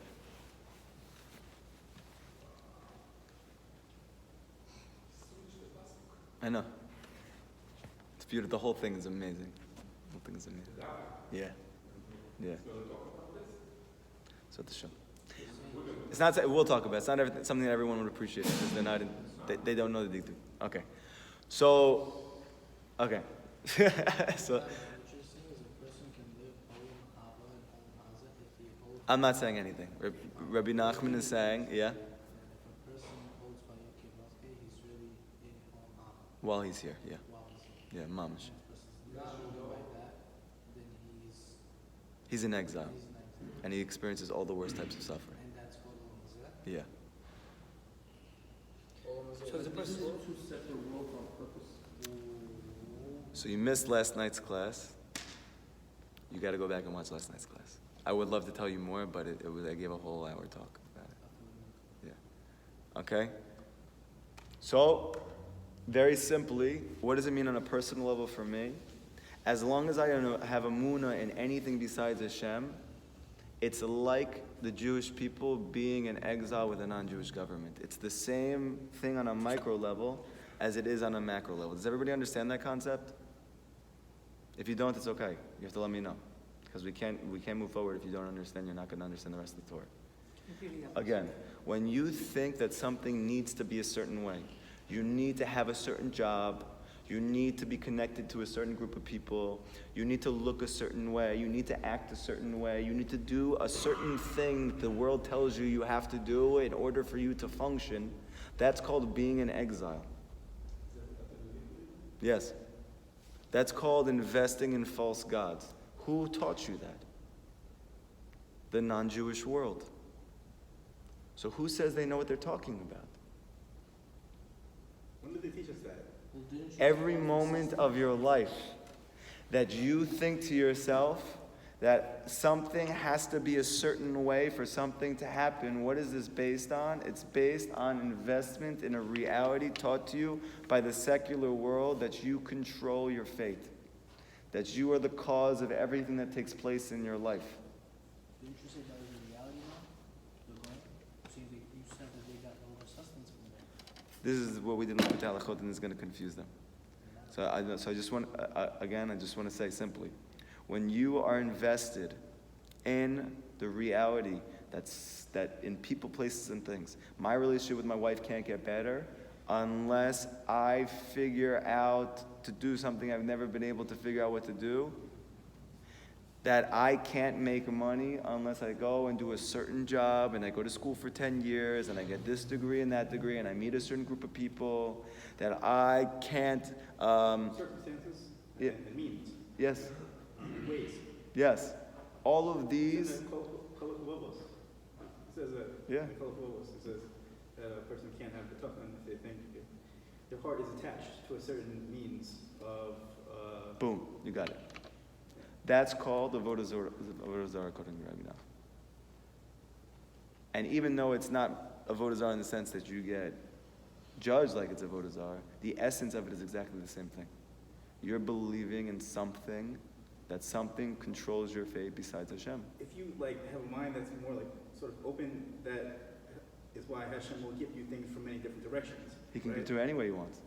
I know. It's beautiful. The whole thing is amazing. The whole thing is amazing. Yeah. Yeah. So the show. It's not. We'll talk about it. It's not something that everyone would appreciate because they're not. They don't know the Likutey. Okay. So. Okay. So. What you're saying is a person can live Olam Haba and Olam Hazeh if he holds. I'm not saying anything. Rabbi Nachman is saying, yeah. And if a person holds by Yom Kippur, he's really in Olam Haba While he's here, yeah. while he's here. Yeah, mamash. If a person's not living like that, then He's in exile. he's in exile. And he experiences all the worst types of suffering. And that's called Olam Hazeh. Yeah. So the person, Two separate worlds on purpose. So you missed last night's class. You got to go back and watch last night's class. I would love to tell you more, but I gave a whole hour talk about it. Yeah. Okay? So, very simply, what does it mean on a personal level for me? As long as I have a munah in anything besides Hashem, it's like the Jewish people being in exile with a non-Jewish government. It's the same thing on a micro level as it is on a macro level. Does everybody understand that concept? If you don't, it's okay. You have to let me know. Because we can't move forward if you don't understand. You're not going to understand the rest of the Torah. Again, when you think that something needs to be a certain way, you need to have a certain job, you need to be connected to a certain group of people, you need to look a certain way, you need to act a certain way, you need to do a certain thing that the world tells you you have to do in order for you to function, that's called being in exile. Yes. That's called investing in false gods. Who taught you that? The non-Jewish world. So who says they know what they're talking about? When did they teach us that? Well, didn't you Every say that moment of your life that you think to yourself that something has to be a certain way for something to happen, what is this based on? It's based on investment in a reality taught to you by the secular world that you control your fate, that you are the cause of everything that takes place in your life. Didn't you say that was a reality now? The goal? You said that they got no sustenance from there. This is what we did in Likutey Halachot, and it's going to confuse them. So I just want, again, I just want to say simply, when you are invested in the reality that in people, places, and things, my relationship with my wife can't get better unless I figure out to do something I've never been able to figure out what to do, that I can't make money unless I go and do a certain job and I go to school for 10 years and I get this degree and that degree and I meet a certain group of people, that I can't... Circumstances yeah. and means. Yes. Ways. Yes. All of these... It says that Yeah. in it says that a person can't have the talking if they think their heart is attached to a certain means of... Boom. You got it. That's called the Avodah Zarah according to Rabbi now. And even though it's not Avodah Zarah in the sense that you get judged like it's Avodah Zarah, the essence of it is exactly the same thing. You're believing in something, that something controls your fate besides Hashem. If you have a mind that's more sort of open, that is why Hashem will give you things from many different directions. He can right? give it to any way he wants.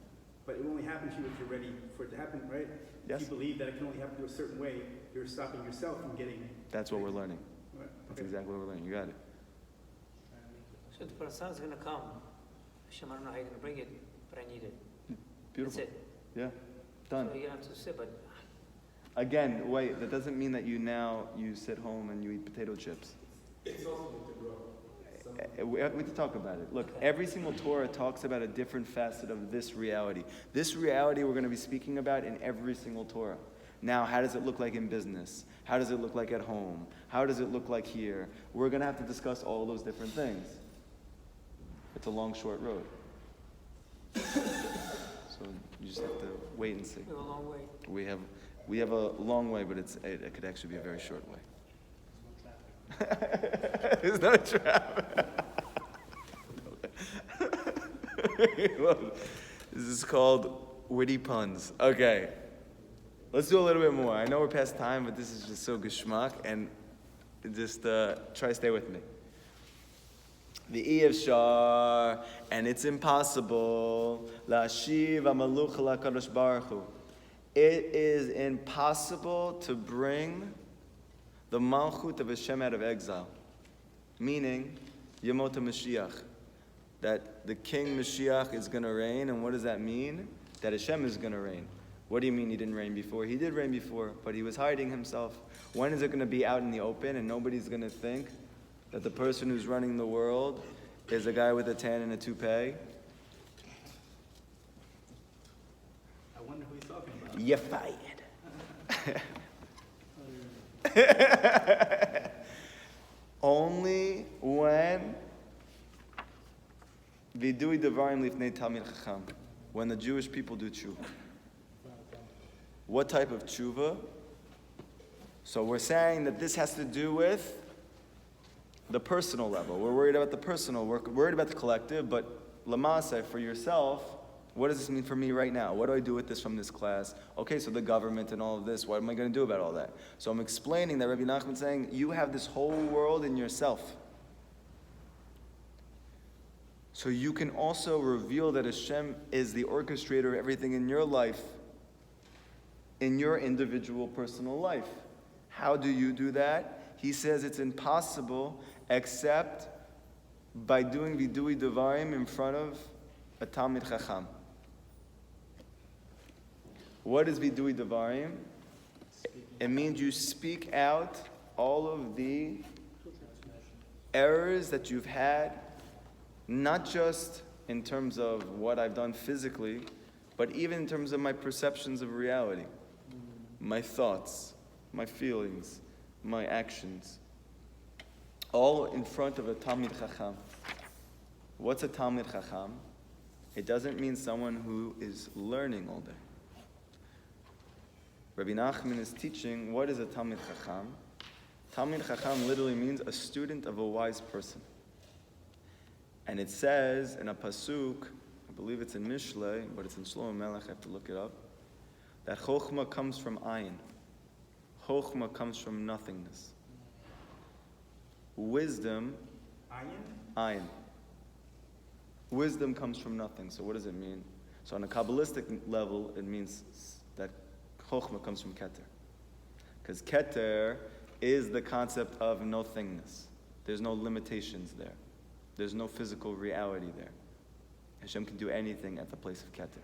But it will only happen to you if you're ready for it to happen, right? Yes. If you believe that it can only happen to a certain way, you're stopping yourself from getting... That's what we're learning. Right. That's Okay. exactly what we're learning. You got it. So the person is going to come. Hashem, I don't know how you're going to bring it, but I need it. Beautiful. That's it. Yeah. Done. So you're going to have to sit, but Again, wait, that doesn't mean that you sit home and you eat potato chips. It's also good to grow. We have to talk about it. Look, every single Torah talks about a different facet of this reality. This reality we're going to be speaking about in every single Torah. Now, how does it look like in business? How does it look like at home? How does it look like here? We're going to have to discuss all those different things. It's a long, short road. So you just have to wait and see. we have a long way. We have a long way, but it could actually be a very short way. There's no traffic. This is called witty puns. Okay. Let's do a little bit more. I know we're past time, but this is just so geschmack, and just try to stay with me. The Efshar, and it's impossible. La'ashiv ha'maluch la'kadosh baruch hu. It is impossible to bring the Malchut of Hashem out of exile. Meaning, Yemot HaMashiach. That the King Mashiach is going to reign. And what does that mean? That Hashem is going to reign. What do you mean he didn't reign before? He did reign before, but he was hiding himself. When is it going to be out in the open and nobody's going to think that the person who's running the world is a guy with a tan and a toupee? I wonder who he's talking about. You're fired. Only when Vidui Devarim Lifnei Talmid Chacham, when the Jewish people do tshuva. What type of tshuva? So we're saying that this has to do with the personal level. We're worried about the personal, we're worried about the collective, but Lamase, for yourself, what does this mean for me right now? What do I do with this from this class? Okay, so the government and all of this, what am I going to do about all that? So I'm explaining that Rabbi Nachman is saying, you have this whole world in yourself. So you can also reveal that Hashem is the orchestrator of everything in your life, in your individual personal life. How do you do that? He says it's impossible except by doing vidui devarim in front of a Talmid Chacham. What is vidui devarim? It means you speak out all of the errors that you've had, not just in terms of what I've done physically, but even in terms of my perceptions of reality. my thoughts, my feelings, my actions, all in front of a Talmid Chacham. What's a Talmid Chacham? It doesn't mean someone who is learning all day. Rabbi Nachman is teaching, what is a Talmid Chacham? Talmid Chacham literally means a student of a wise person. And it says in a pasuk, I believe it's in Mishlei, but it's in Shlomo Melech, I have to look it up, that Chokhmah comes from ayin. Chokhmah comes from nothingness. Wisdom, ayin. Wisdom comes from nothing. So what does it mean? So on a Kabbalistic level, it means that Chokhmah comes from Keter. Because Keter is the concept of nothingness. There's no limitations there. There's no physical reality there. Hashem can do anything at the place of Keter.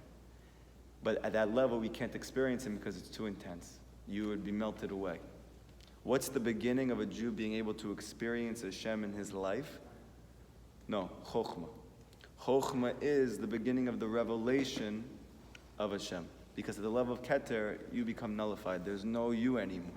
But at that level, we can't experience Him because it's too intense. You would be melted away. What's the beginning of a Jew being able to experience Hashem in his life? No, Chokhmah. Chokhmah is the beginning of the revelation of Hashem. Because at the level of Keter, you become nullified. There's no you anymore.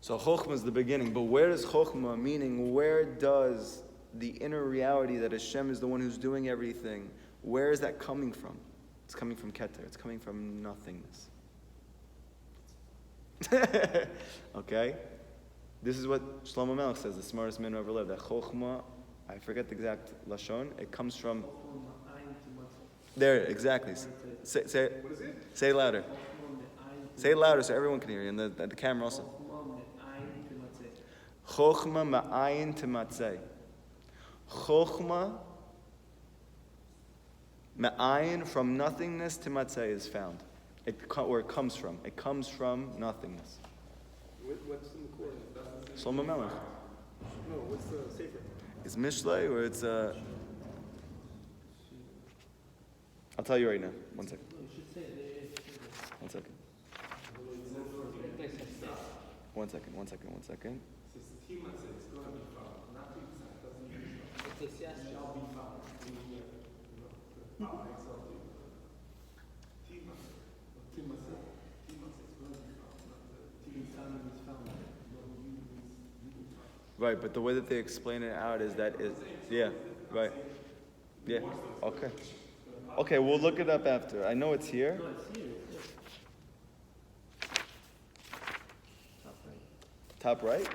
So Chokhmah is the beginning. But where does Chokhmah, meaning where does the inner reality that Hashem is the one who's doing everything, where is that coming from? It's coming from Keter. It's coming from nothingness. Okay? This is what Shlomo Melech says, the smartest man who ever lived. That Chokhmah, I forget the exact Lashon, it comes from... There, exactly. Say it louder. Say it louder so everyone can hear you, and the camera also. Chokhmah ma'ayin timatzeh. Chokhmah ma'ayin, from nothingness to matzeh, is found. Where it comes from. It comes from nothingness. What's in the Koran? Shlomo Melech. No, what's the Sefer? It's Mishlei or it's I'll tell you right now. One second. One second. One second. Right, but the way that they explain it out is that it, yeah, right. Yeah, okay. Okay, we'll look it up after. I know it's here. No, it's here. Top right?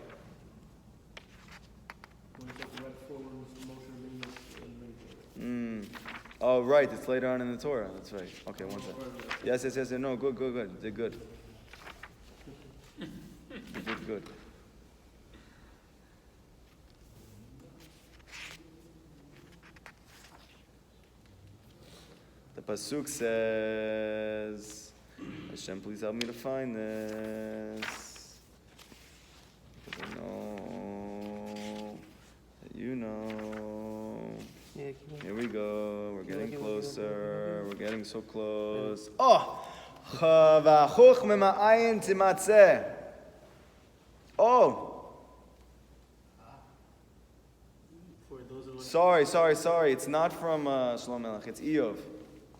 Oh, right, it's later on in the Torah. That's right. Okay, one second. Yes. No, good. Did good. You did good. The pasuk says, Hashem, please help me to find this. Because I know that you know. Here we go. We're getting closer. We're getting so close. Oh! Oh! Sorry. It's not from Shlomo Melech. It's Eov.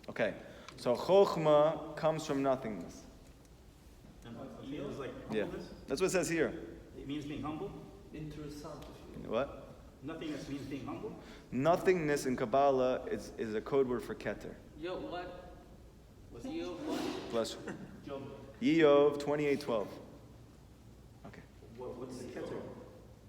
Okay. So Chokhmah comes from nothingness. Yeah. That's what it says here. It means being humble? Interessant. What? Nothingness means being humble? Nothingness in Kabbalah is a code word for Keter. Yo, what? Yo, what? Bless you. Eov 28:12. Okay. What's Keter?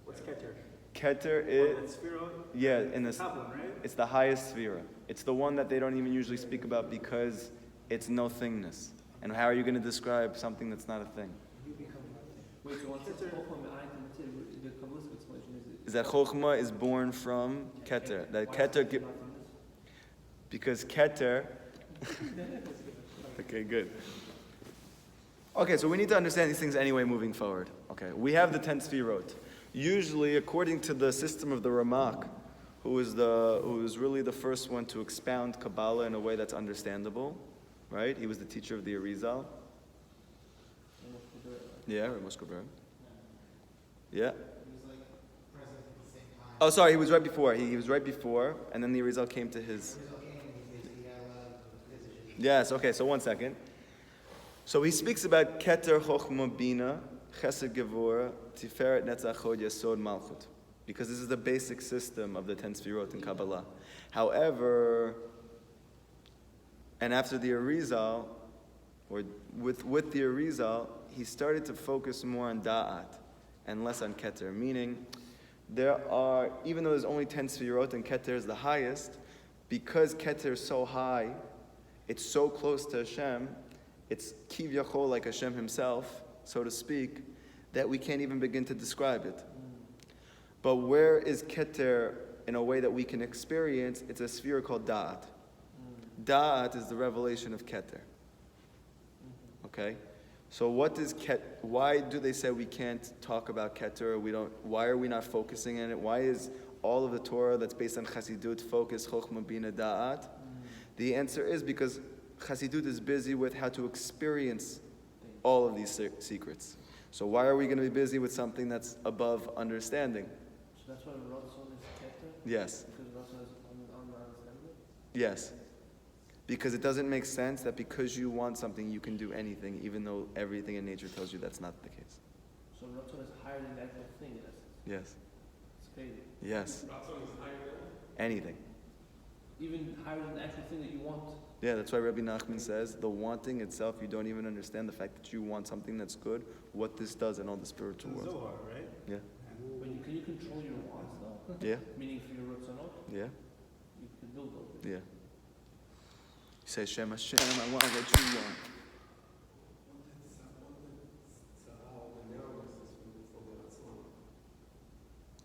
What's Keter? Keter is... That's Sphira? Yeah, in the Top one, right? it's the highest sphera. It's the one that they don't even usually speak about because it's nothingness. And how are you going to describe something that's not a thing? Wait, so what's the Kabbalistic explanation Is that Chokhmah is born from Keter. That Keter... Because Keter... Okay, good. Okay, so we need to understand these things anyway moving forward. Okay, we have the 10 Sfirot. Usually, according to the system of the Ramak, who is really the first one to expound Kabbalah in a way that's understandable, right? He was the teacher of the Arizal. Yeah, Rav Moshe Berg. Yeah. Oh, sorry, he was right before. He was right before, and then the Arizal came to his... Yes, okay, so one second. So he speaks about Keter Chochma Bina, Chesed Gevura, Tiferet Netzach Hod Yesod Malchut, because this is the basic system of the 10 Sfirot in Kabbalah. However, and after the Arizal, or with the Arizal, he started to focus more on Da'at and less on Keter, meaning there are, even though there's only 10 Sfirot and Keter is the highest, because Keter is so high, it's so close to Hashem, it's kivyachol like Hashem himself, so to speak, that we can't even begin to describe it. But where is Keter in a way that we can experience? It's a sphere called Da'at. Da'at is the revelation of Keter. Okay? So what does why do they say we can't talk about Keter? Why are we not focusing on it? Why is all of the Torah that's based on Chassidut focus Chochma Bina Da'at? The answer is because Chassidut is busy with how to experience all of these secrets. So why are we going to be busy with something that's above understanding? So that's why Ratzon is Keter? Yes. Because Ratzon is understanding? Yes. Because it doesn't make sense that because you want something, you can do anything, even though everything in nature tells you that's not the case. So Ratzon is higher than the actual thing, in essence. Yes. It's crazy. Yes. Ratzon is higher than? Anything. Even higher than the actual thing that you want. Yeah, that's why Rabbi Nachman says the wanting itself, you don't even understand the fact that you want something that's good, what this does in all the spiritual world. Zohar, right? Yeah. But can you control your wants, though? Yeah. Meaning for your Ratzonot, Yeah. you can build those. Yeah. You say, Hashem, Hashem, I want what you want.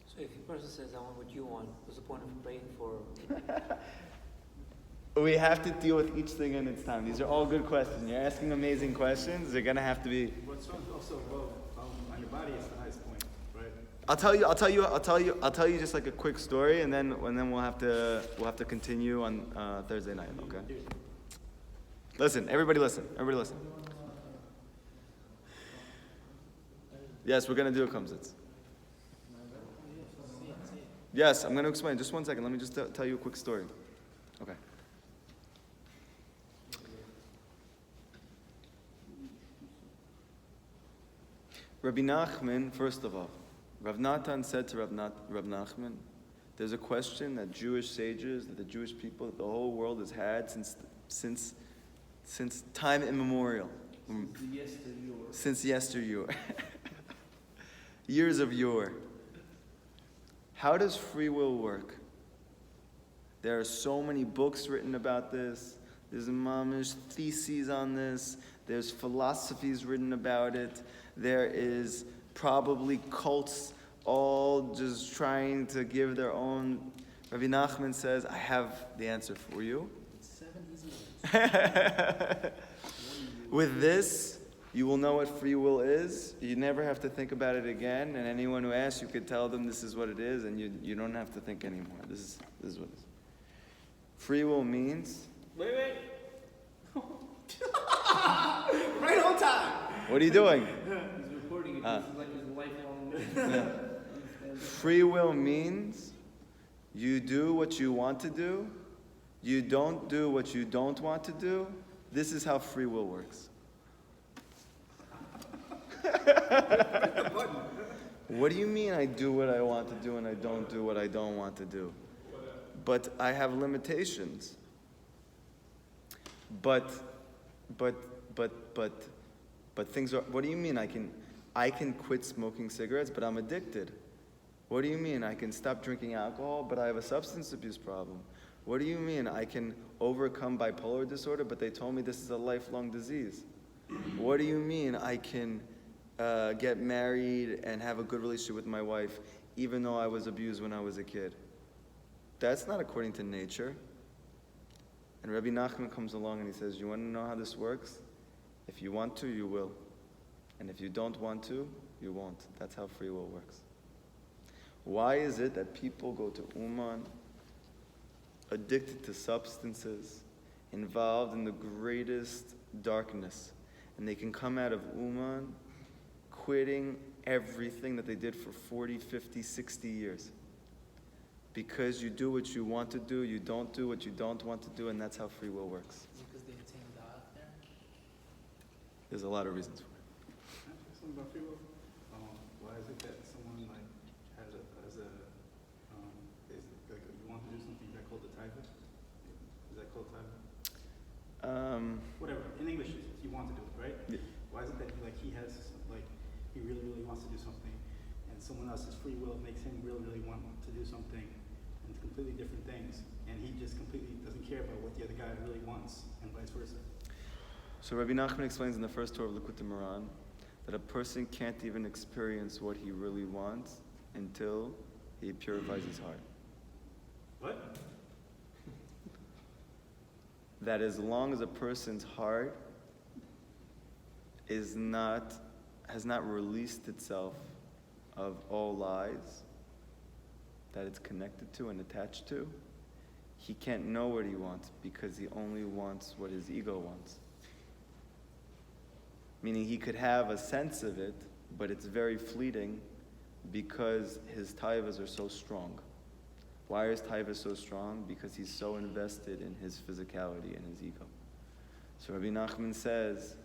So if a person says, I want what you want, what's the point of praying for? We have to deal with each thing in its time. These are all good questions. You're asking amazing questions. They're gonna have to be. What's also above on your body is the highest point, right? I'll tell you just like a quick story, and then we'll have to continue on Thursday night. Okay. Listen, everybody listen. Yes, we're gonna do a Kumsitz. Yes, I'm gonna explain. Just 1 second. Let me just tell you a quick story. Okay. Rabbi Nachman, first of all, Rav Natan said to Rav Nachman, there's a question that Jewish sages, that the Jewish people, that the whole world has had since time immemorial. Since yesteryear. Years of yore. How does free will work? There are so many books written about this. There's mamish theses on this. There's philosophies written about it. There is probably cults all just trying to give their own. Rabbi Nachman says, I have the answer for you. 7 easy ones. With this, you will know what free will is. You never have to think about it again. And anyone who asks, you could tell them this is what it is, and you don't have to think anymore. This is what it is. Free will means... Wait. Right on time! What are you doing? He's recording it. This is like his lifelong. Free will means you do what you want to do, you don't do what you don't want to do. This is how free will works. What do you mean I do what I want to do and I don't do what I don't want to do? But I have limitations. But things are, what do you mean I can quit smoking cigarettes, but I'm addicted? What do you mean I can stop drinking alcohol, but I have a substance abuse problem? What do you mean I can overcome bipolar disorder, but they told me this is a lifelong disease? What do you mean I can get married and have a good relationship with my wife, even though I was abused when I was a kid? That's not according to nature. And Rabbi Nachman comes along and he says, you want to know how this works? If you want to, you will. And if you don't want to, you won't. That's how free will works. Why is it that people go to Uman, addicted to substances, involved in the greatest darkness, and they can come out of Uman quitting everything that they did for 40, 50, 60 years? Because you do what you want to do, you don't do what you don't want to do, and that's how free will works. Because they attain Da'at there? There's a lot of reasons for it. Can I say something about free will? Why is it that someone like has a is like you want to do something that called the taiva? Is that called taiva? Whatever. In English, you want to do it, right? Yeah. Why is it that like he has like he really really wants to do something, and someone else's free will makes him really really want to do something, and it's completely different things, and he just completely doesn't care about what the other guy really wants, and vice versa. So Rabbi Nachman explains in the first Torah of Likutey Moharan that a person can't even experience what he really wants until he purifies his heart. What? That as long as a person's heart has not released itself of all lies that it's connected to and attached to, he can't know what he wants because he only wants what his ego wants. Meaning he could have a sense of it, but it's very fleeting because his taivas are so strong. Why are his taivas so strong? Because he's so invested in his physicality and his ego. So Rabbi Nachman says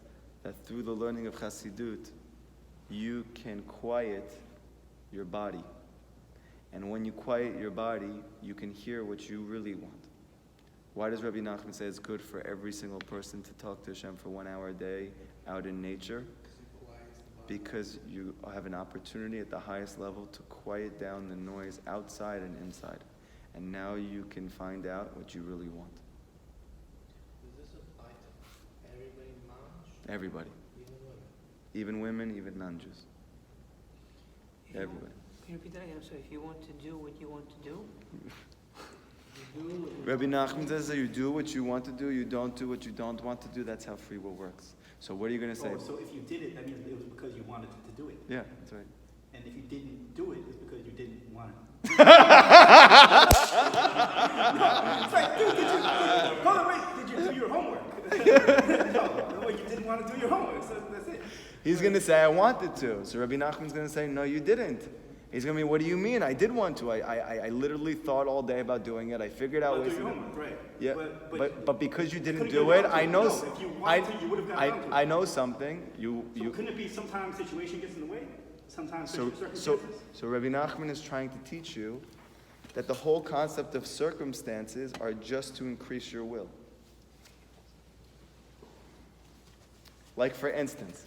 that through the learning of Chassidut, you can quiet your body. And when you quiet your body, you can hear what you really want. Why does Rabbi Nachman say it's good for every single person to talk to Hashem for 1 hour a day out in nature? Because you have an opportunity at the highest level to quiet down the noise outside and inside. And now you can find out what you really want. Does this apply to everybody, Maj? Everybody. Even women? Even women, even non-Jews. If you- Everybody. Can you repeat that again? I'm sorry. If you want to do what you want to do, Rabbi Nachman says that you do what you want to do, you don't do what you don't want to do. That's how free will works. So what are you going to say? Oh, so if you did it, that means it was because you wanted to do it. Yeah, that's right. And if you didn't do it, it's because you didn't want it. It's like, dude, hold on, wait, did you do your homework? No, you didn't want to do your homework, so that's it. He's going to say, I wanted to. So Rabbi Nachman's going to say, no, you didn't. He's going to be, what do you mean? I did want to. I literally thought all day about doing it. I figured out Well, ways do to your do it. homework, right. Yeah, But but because you didn't couldn't do get it, around to I it. know. No, if you wanted to, you would have gotten around to it. I know something. So couldn't it be sometimes situation gets in the way? Sometimes So circumstances? Rabbi Nachman is trying to teach you that the whole concept of circumstances are just to increase your will. Like for instance,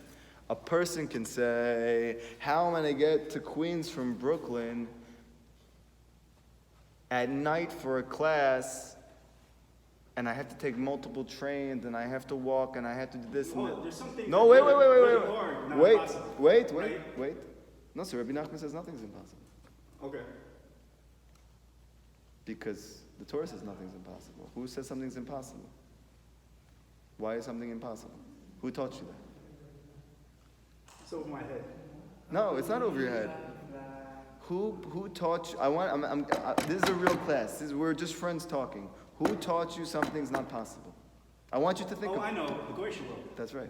a person can say, how am I going to get to Queens from Brooklyn at night for a class, and I have to take multiple trains, and I have to walk, and I have to do this and Oh, that. there's some things No, that wait, really are not possible, wait. right? No, sir, Rabbi Nachman says nothing's impossible. Okay. Because the Torah says nothing's impossible. Who says something's impossible? Why is something impossible? Who taught you that? It's over my head. No, it's not over your head. Who taught you? This is a real class. We're just friends talking. Who taught you something's not possible? I want you to think Oh, of I know, the Goyish world. That's right.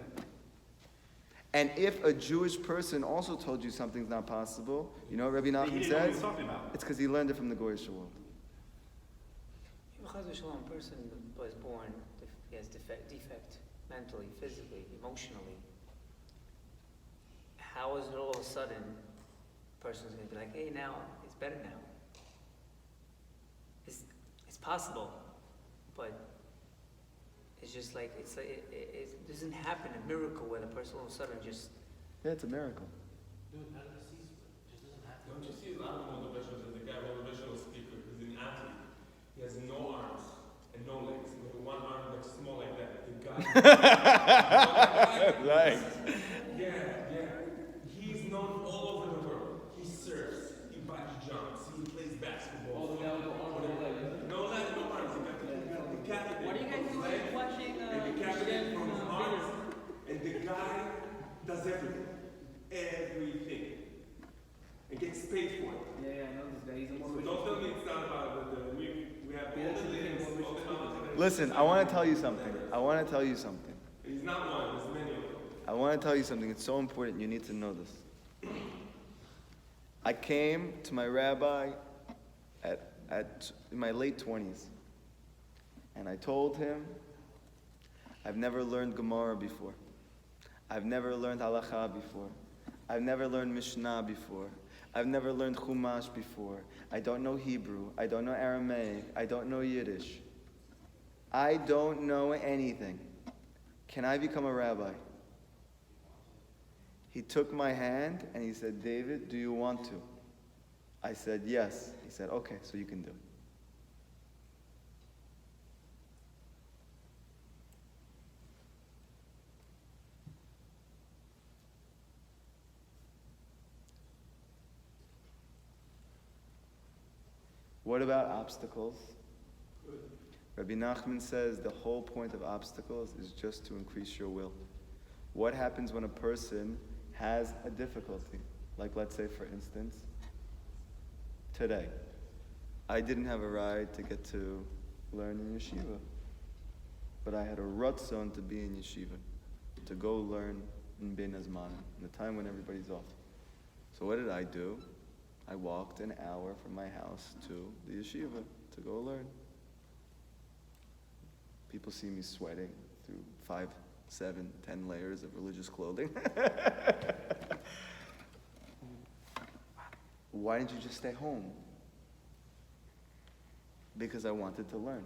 And if a Jewish person also told you something's not possible, you know what Rabbi He Nachman didn't know what he was says? talking about. It's because he learned it from the Goyish world. if a Chas v'Shalom person was born, he has defect mentally, physically, emotionally, how is it all of a sudden a person's going to be like, hey, now it's better now? It's possible, but it's just like it doesn't happen a miracle where the person all of a sudden just. Yeah, it's a miracle. Dude, none of this is, it just doesn't happen. Don't you see a lot of motivations as the guy, motivational speaker, he's an athlete. He has no arms and no legs. He has one arm that's small like that. The guy. Right. Yeah. He's known all over the world. He surfs, he bungee jumps, he plays basketball. All the guy with the arm and the leg. No legs, no arms. He got the decapitated. What are you guys from his doing leg, watching and decapitated from his arms. videos? And the guy does everything. Everything. And gets paid for it. Yeah, I know this guy. He's a So motivational. don't tell me it's not about it. We have all the limbs, all the knowledge. Listen, I want to tell you something. He's not one, there's many of them. I want to tell you something. It's so important. You need to know this. I came to my rabbi in my late 20s. And I told him, I've never learned Gemara before. I've never learned halacha before. I've never learned Mishnah before. I've never learned Chumash before. I don't know Hebrew. I don't know Aramaic. I don't know Yiddish. I don't know anything. Can I become a rabbi? He took my hand and he said, David, do you want to? I said, yes. He said, okay, so you can do it. What about obstacles? Rabbi Nachman says the whole point of obstacles is just to increase your will. What happens when a person has a difficulty? Like, let's say, for instance, today, I didn't have a ride to get to learn in yeshiva, but I had a ratzon to be in yeshiva, to go learn in Bein Hazmanim, in the time when everybody's off. So what did I do? I walked an hour from my house to the yeshiva to go learn. People see me sweating through 5, 7, 10 layers of religious clothing. Why didn't you just stay home? Because I wanted to learn.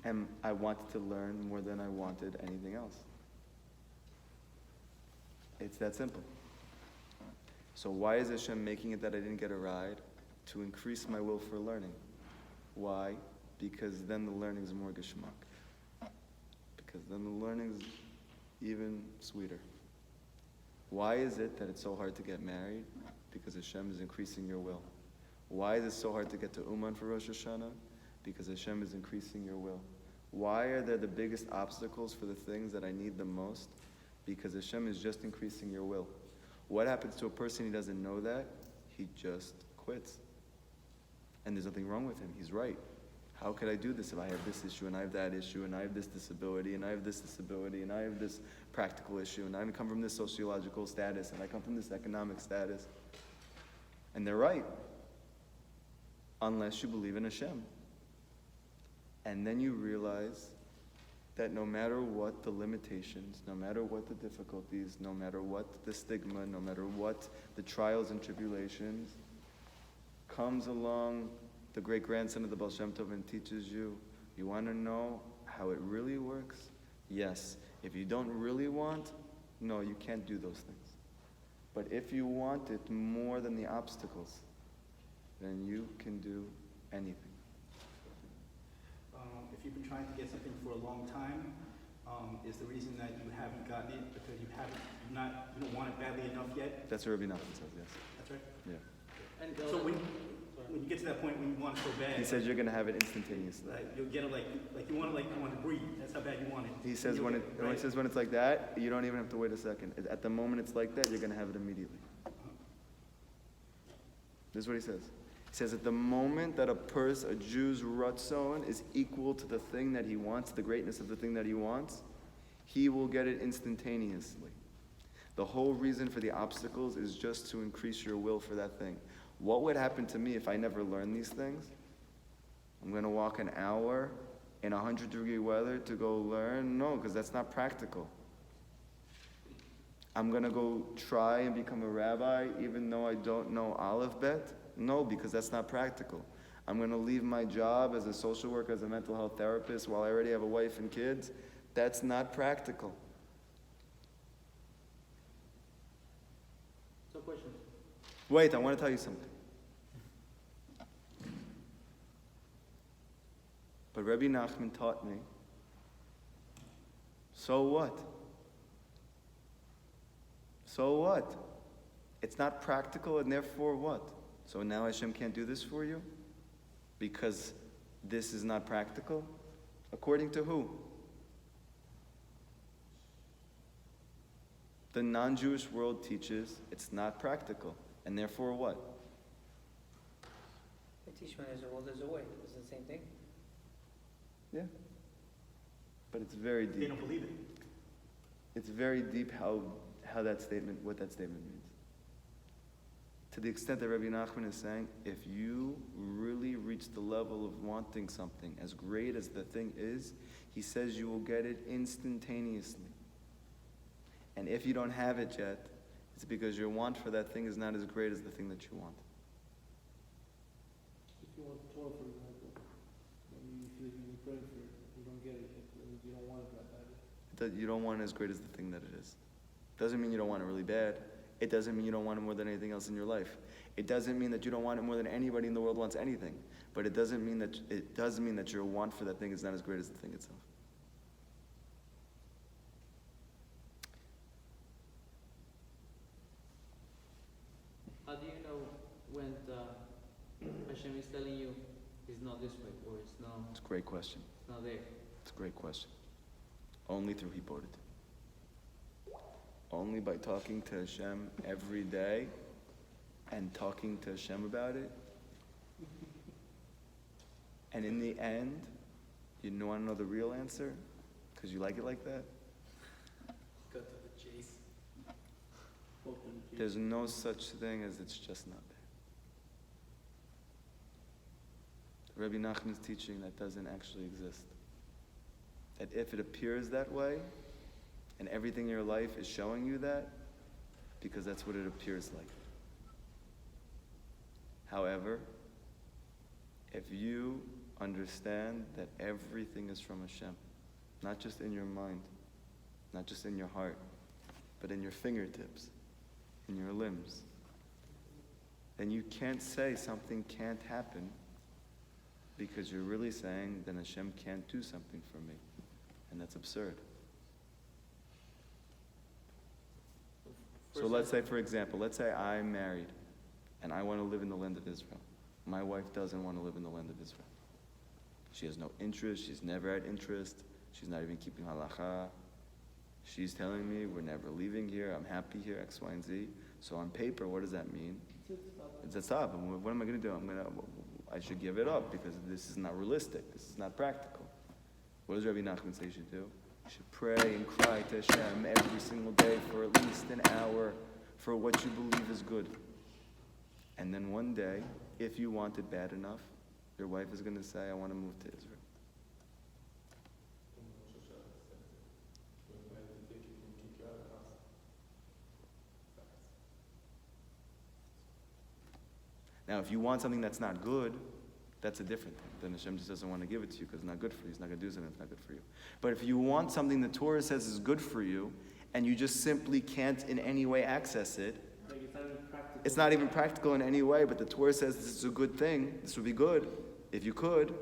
And I wanted to learn more than I wanted anything else. It's that simple. So why is Hashem making it that I didn't get a ride? To increase my will for learning. Why? Because then the learning is more geschmack. Because then the learning is even sweeter. Why is it that it's so hard to get married? Because Hashem is increasing your will. Why is it so hard to get to Uman for Rosh Hashanah? Because Hashem is increasing your will. Why are there the biggest obstacles for the things that I need the most? Because Hashem is just increasing your will. What happens to a person who doesn't know that? He just quits. And there's nothing wrong with him. He's right. How could I do this if I have this issue and I have that issue and I have this disability and I have this disability and I have this practical issue and I come from this sociological status and I come from this economic status? And they're right. Unless you believe in Hashem. And then you realize that no matter what the limitations, no matter what the difficulties, no matter what the stigma, no matter what the trials and tribulations, comes along the great-grandson of the Baal Shem Tov and teaches you, you want to know how it really works? Yes. If you don't really want, no, you can't do those things. But if you want it more than the obstacles, then you can do anything. If you've been trying to get something for a long time, is the reason that you haven't gotten it because you don't want it badly enough yet? That's what Rabbi Nachman says, yes. That's right. Yeah. And So when you get to that point when you want it so bad, He says you're going to have it instantaneously. like you'll get it like you want it you want to breathe. That's how bad you want it. He says when it's like that, you don't even have to wait a second. At the moment it's like that, you're going to have it immediately. This is what he says. He says at the moment that a Jew's ratzon is equal to the thing that he wants, the greatness of the thing that he wants, he will get it instantaneously. The whole reason for the obstacles is just to increase your will for that thing. What would happen to me if I never learned these things? I'm going to walk an hour in 100-degree weather to go learn? No, because that's not practical. I'm going to go try and become a rabbi even though I don't know Aleph Bet? No, because that's not practical. I'm going to leave my job as a social worker, as a mental health therapist while I already have a wife and kids? That's not practical. so questions. Wait, I want to tell you something. But Rabbi Nachman taught me, so what? So what? It's not practical, and therefore what? So now Hashem can't do this for you? Because this is not practical? According to who? The non-Jewish world teaches it's not practical. And therefore what? They teach when there's a will, there's a way. It's the same thing. Yeah. But it's very deep. They don't believe it. It's very deep what that statement means. To the extent that Rabbi Nachman is saying, if you really reach the level of wanting something as great as the thing is, He says you will get it instantaneously. And if you don't have it yet, it's because your want for that thing is not as great as the thing that you want. If you want Torah, for example, and you feel like you're praying for it, you don't get it yet, that means you don't want it that bad. You don't want it as great as the thing that it is. Doesn't mean you don't want it really bad. It doesn't mean you don't want it more than anything else in your life. It doesn't mean that you don't want it more than anybody in the world wants anything. But it does mean that your want for that thing is not as great as the thing itself. How do you know when Hashem is telling you it's not this way or it's not? It's a great question. It's not there. It's a great question. Only through Hiboded. Only by talking to Hashem every day and talking to Hashem about it. And in the end, you want to know the real answer? Because you like it like that? Cut to the chase. There's no such thing as it's just not there. Rabbi Nachman's teaching that doesn't actually exist. That if it appears that way, and everything in your life is showing you that, because that's what it appears like. However, if you understand that everything is from Hashem, not just in your mind, not just in your heart, but in your fingertips, in your limbs, then you can't say something can't happen because you're really saying then Hashem can't do something for me. And that's absurd. So let's say, for example, let's say I'm married and I want to live in the land of Israel. My wife doesn't want to live in the land of Israel. She has no interest. She's never had interest. She's not even keeping halacha. She's telling me we're never leaving here. I'm happy here, X, Y, and Z. So on paper, what does that mean? It's a stop. What am I going to do? I should give it up because this is not realistic. This is not practical. What does Rabbi Nachman say you should do? You should pray and cry to Hashem every single day for at least an hour for what you believe is good. And then one day, if you want it bad enough, your wife is going to say, I want to move to Israel. Now, if you want something that's not good, that's a different thing. Then Hashem just doesn't want to give it to you because it's not good for you. He's not going to do something that's not good for you. But if you want something the Torah says is good for you, and you just simply can't in any way access it, Like it's not even practical. it's not even practical in any way, but the Torah says this is a good thing, this would be good, if you could,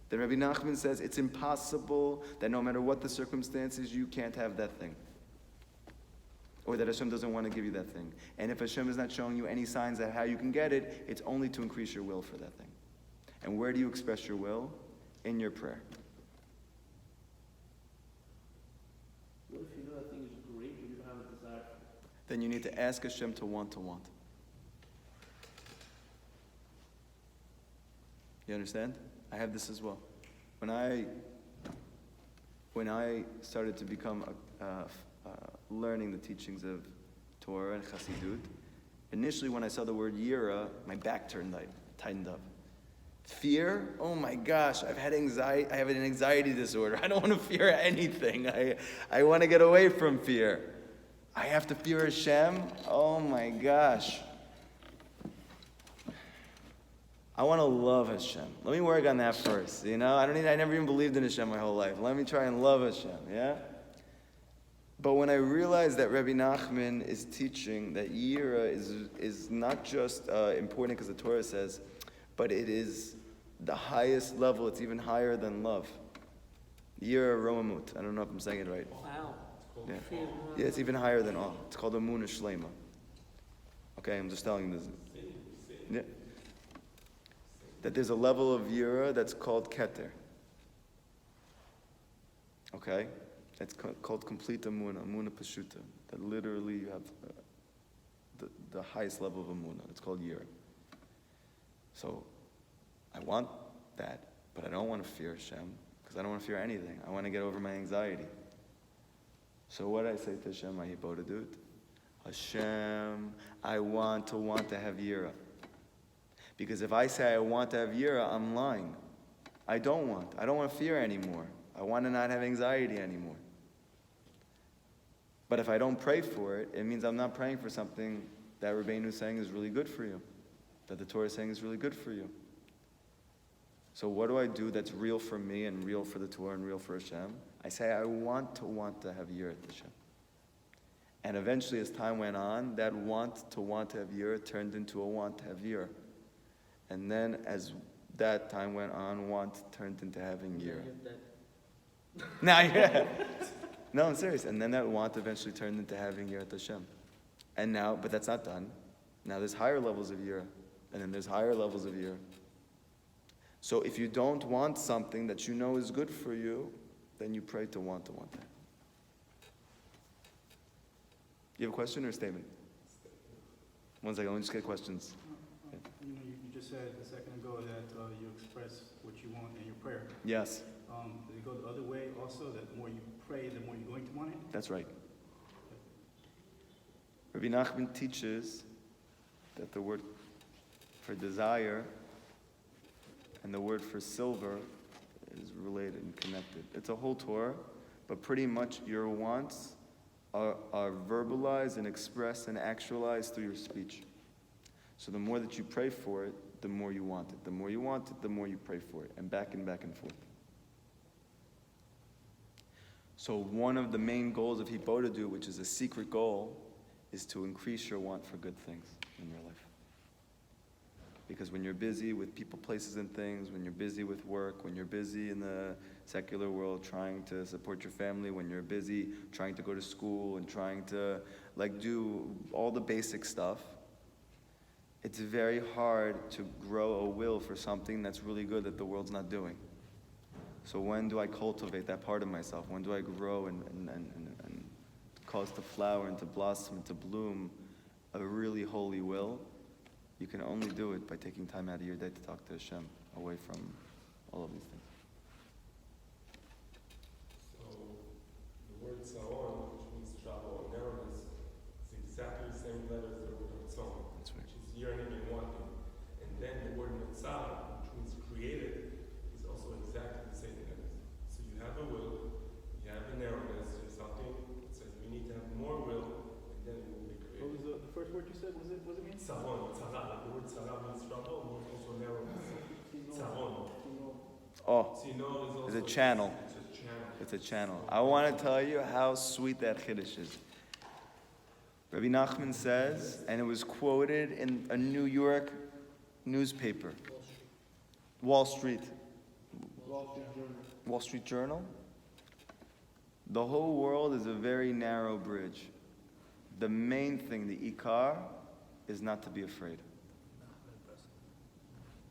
then Rabbi Nachman says it's impossible that no matter what the circumstances, you can't have that thing. Or that Hashem doesn't want to give you that thing. And if Hashem is not showing you any signs of how you can get it, it's only to increase your will for that thing. And where do you express your will? In your prayer. What if you know that thing is great, but you don't have a desire for it? Then you need to ask Hashem to want. You understand? I have this as well. When I started to become learning the teachings of Torah and Chassidut, initially when I saw the word Yira, my back tightened up. Fear? Oh my gosh, I have an anxiety disorder. I don't want to fear anything. I want to get away from fear. I have to fear Hashem? Oh my gosh. I want to love Hashem. Let me work on that first, I never even believed in Hashem my whole life. Let me try and love Hashem, yeah? But when I realized that Rabbi Nachman is teaching that Yira is not just important because the Torah says, but it is the highest level. It's even higher than love. Yira Romamut. I don't know if I'm saying it right. Wow. Yeah, yeah, it's even higher than awe. It's called Amunah Shlema. Okay, I'm just telling you this. Yeah. That there's a level of Yira that's called Keter. Okay? It's called complete Amunah Pashuta. That literally you have the highest level of Amunah. It's called Yira. So, I want that, but I don't want to fear Hashem, because I don't want to fear anything. I want to get over my anxiety. So what I say to Hashem, Ahibodadut, Hashem, I want to have Yira. Because if I say I want to have Yira, I'm lying. I don't want to fear anymore. I want to not have anxiety anymore. But if I don't pray for it, it means I'm not praying for something that Rabbeinu is saying is really good for you, that the Torah is saying is really good for you. So what do I do that's real for me and real for the Torah and real for Hashem? I say I want to have Yirat Hashem. And eventually, as time went on, that want to have Yirat turned into a want to have Yirat. And then as that time went on, want turned into having Yirat. Now, yeah. No, I'm serious. And then that want eventually turned into having Yirat Hashem. And now, but that's not done. Now there's higher levels of Yirat. And then there's higher levels of Yirat. So if you don't want something that you know is good for you, then you pray to want that. You have a question or a statement? 1 second, let me just get questions. You just said a second ago that you express what you want in your prayer. Yes. Does it go the other way also, that the more you pray, the more you're going to want it? That's right. Rabbi Nachman teaches that the word for desire and the word for silver is related and connected. It's a whole Torah, but pretty much your wants are verbalized and expressed and actualized through your speech. So the more that you pray for it, the more you want it. The more you want it, the more you pray for it. And back and forth. So one of the main goals of Hipodadu, which is a secret goal, is to increase your want for good things in your life. Because when you're busy with people, places, and things, when you're busy with work, when you're busy in the secular world trying to support your family, when you're busy trying to go to school and trying to do all the basic stuff, it's very hard to grow a will for something that's really good that the world's not doing. So when do I cultivate that part of myself? When do I grow and cause to flower and to blossom and to bloom a really holy will? You can only do it by taking time out of your day to talk to Hashem, away from all of these things. So the word Saon, which means travel or narrowness, is exactly the same letter as the word Ratzon, That's right. which is yearning and wanting. And then the word Netzah, which means created, is also exactly the same letters. So you have a will, you have a narrowness, there's something that says we need to have more will, and then we will be What created. was the first word you said? Was it mean? Saon, tzara, like the word tzara means trouble, but also narrowness. Saon. Oh, Tzino is also it's a channel. It's a channel. It's a channel. I want to tell you how sweet that Chiddush is. Rabbi Nachman says, and it was quoted in a New York newspaper, Wall Street Journal. The whole world is a very narrow bridge. The main thing, the ikar, is not to be afraid.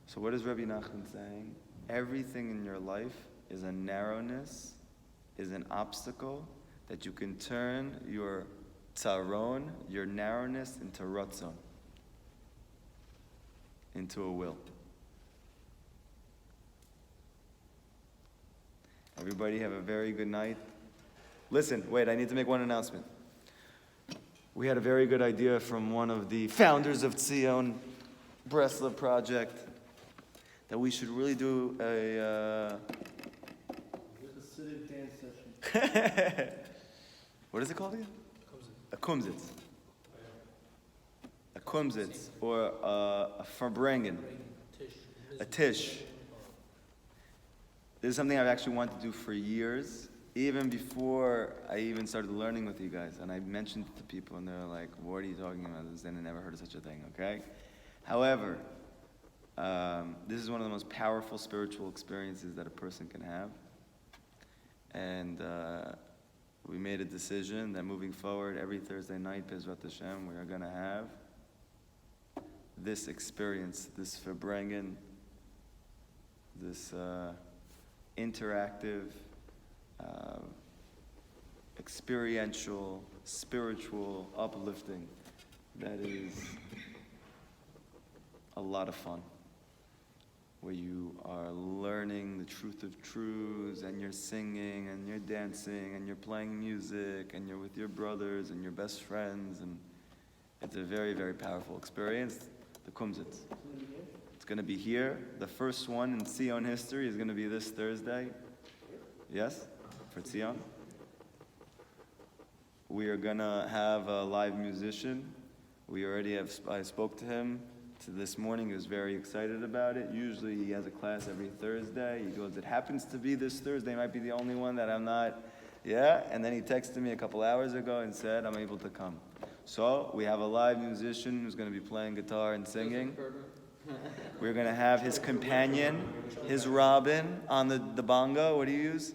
So what is Rabbi Nachman saying? Everything in your life is a narrowness, is an obstacle that you can turn your tzaron, your narrowness, into ratzon, into a will. Everybody have a very good night. Listen, wait, I need to make one announcement. We had a very good idea from one of the founders of Tzion Breslov Project that we should really do a Hasidic dance session. what is it called again? A kumsitz. A kumsitz, or a farbrengen, a tish. This is something I've actually wanted to do for years, even before I even started learning with you guys. And I mentioned it to people, and they're like, what are you talking about? And I never heard of such a thing, okay? However, this is one of the most powerful spiritual experiences that a person can have. And we made a decision that moving forward, every Thursday night, Bezrat Hashem, we are going to have this experience, this Verbrengen, this interactive, experiential, spiritual, uplifting that is a lot of fun, where you are learning the truth of truths, and you're singing, and you're dancing, and you're playing music, and you're with your brothers and your best friends, and it's a very, very powerful experience. The Kumsitz. It's going to be here. The first one in Tzion history is going to be this Thursday. Yes? For Tzion? We are gonna have a live musician. I spoke to him this morning. He was very excited about it. Usually he has a class every Thursday. He goes, it happens to be this Thursday, might be the only one that I'm not, yeah? And then he texted me a couple hours ago and said, I'm able to come. So we have a live musician who's gonna be playing guitar and singing. We're gonna have his companion, his Robin, on the bongo. What do you use?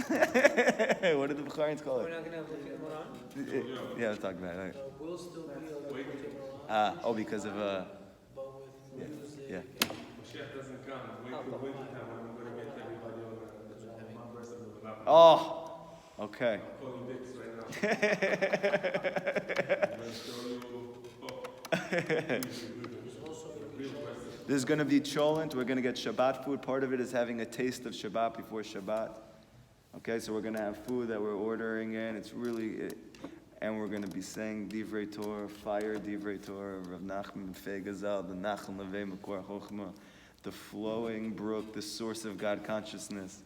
What did the Bukharins call We're it? not gonna have Moharan? Yeah, let's talk about it. We'll still be a Likutey Because of but with music. yeah. Mashiach doesn't come. Wait till winter time when I'm going to get everybody on the numbers and the lap. Oh, okay. I'm calling dicks right now. I'm going to show you. There's going to be cholent. We're going to get Shabbat food. Part of it is having a taste of Shabbat before Shabbat. Okay, so we're going to have food that we're ordering in. It's really, and we're going to be saying Divrei Torah, fire Divrei Torah, Rav Nachman Fegazal, the Nachal Navei Makor Chochma, the flowing brook, the source of God consciousness.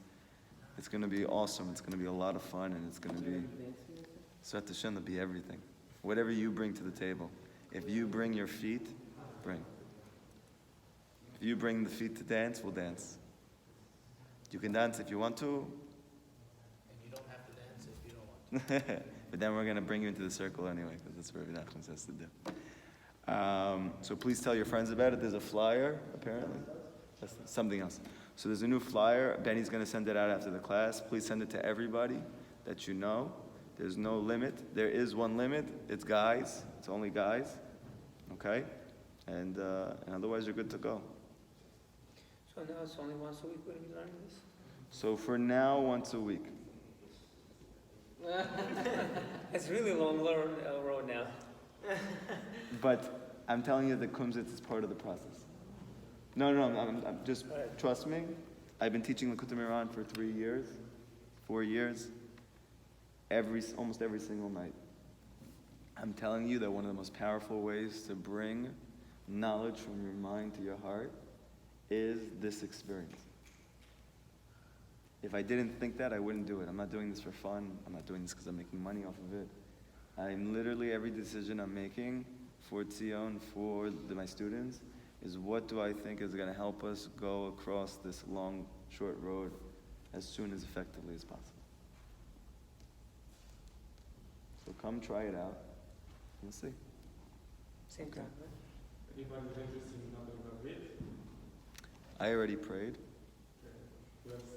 It's going to be awesome. It's going to be a lot of fun, and it's going to be, Srat Hashem, it'll be everything. Whatever you bring to the table. If you bring your feet, bring. If you bring the feet to dance, we'll dance. You can dance if you want to. And you don't have to dance if you don't want to. But then we're going to bring you into the circle anyway, because that's what Rabbi Nachman says to do. So please tell your friends about it. There's a flyer, apparently. That's something else. So there's a new flyer. Benny's going to send it out after the class. Please send it to everybody that you know. There's no limit. There is one limit. It's guys. It's only guys. Okay? And otherwise you're good to go. So now it's only once a week we're gonna be learning this? So for now, once a week. It's really a long road now. But I'm telling you that Kumsitz is part of the process. No, I'm just, trust me. I've been teaching Likutey Moharan for 4 years, almost every single night. I'm telling you that one of the most powerful ways to bring knowledge from your mind to your heart is this experience. If I didn't think that, I wouldn't do it. I'm not doing this for fun. I'm not doing this because I'm making money off of it. I'm literally, every decision I'm making for Tzion, for my students, is what do I think is going to help us go across this long, short road as soon as effectively as possible. So come try it out. We'll see. Same time, right? Anybody interested in another Rabbi? I already prayed. We have 6.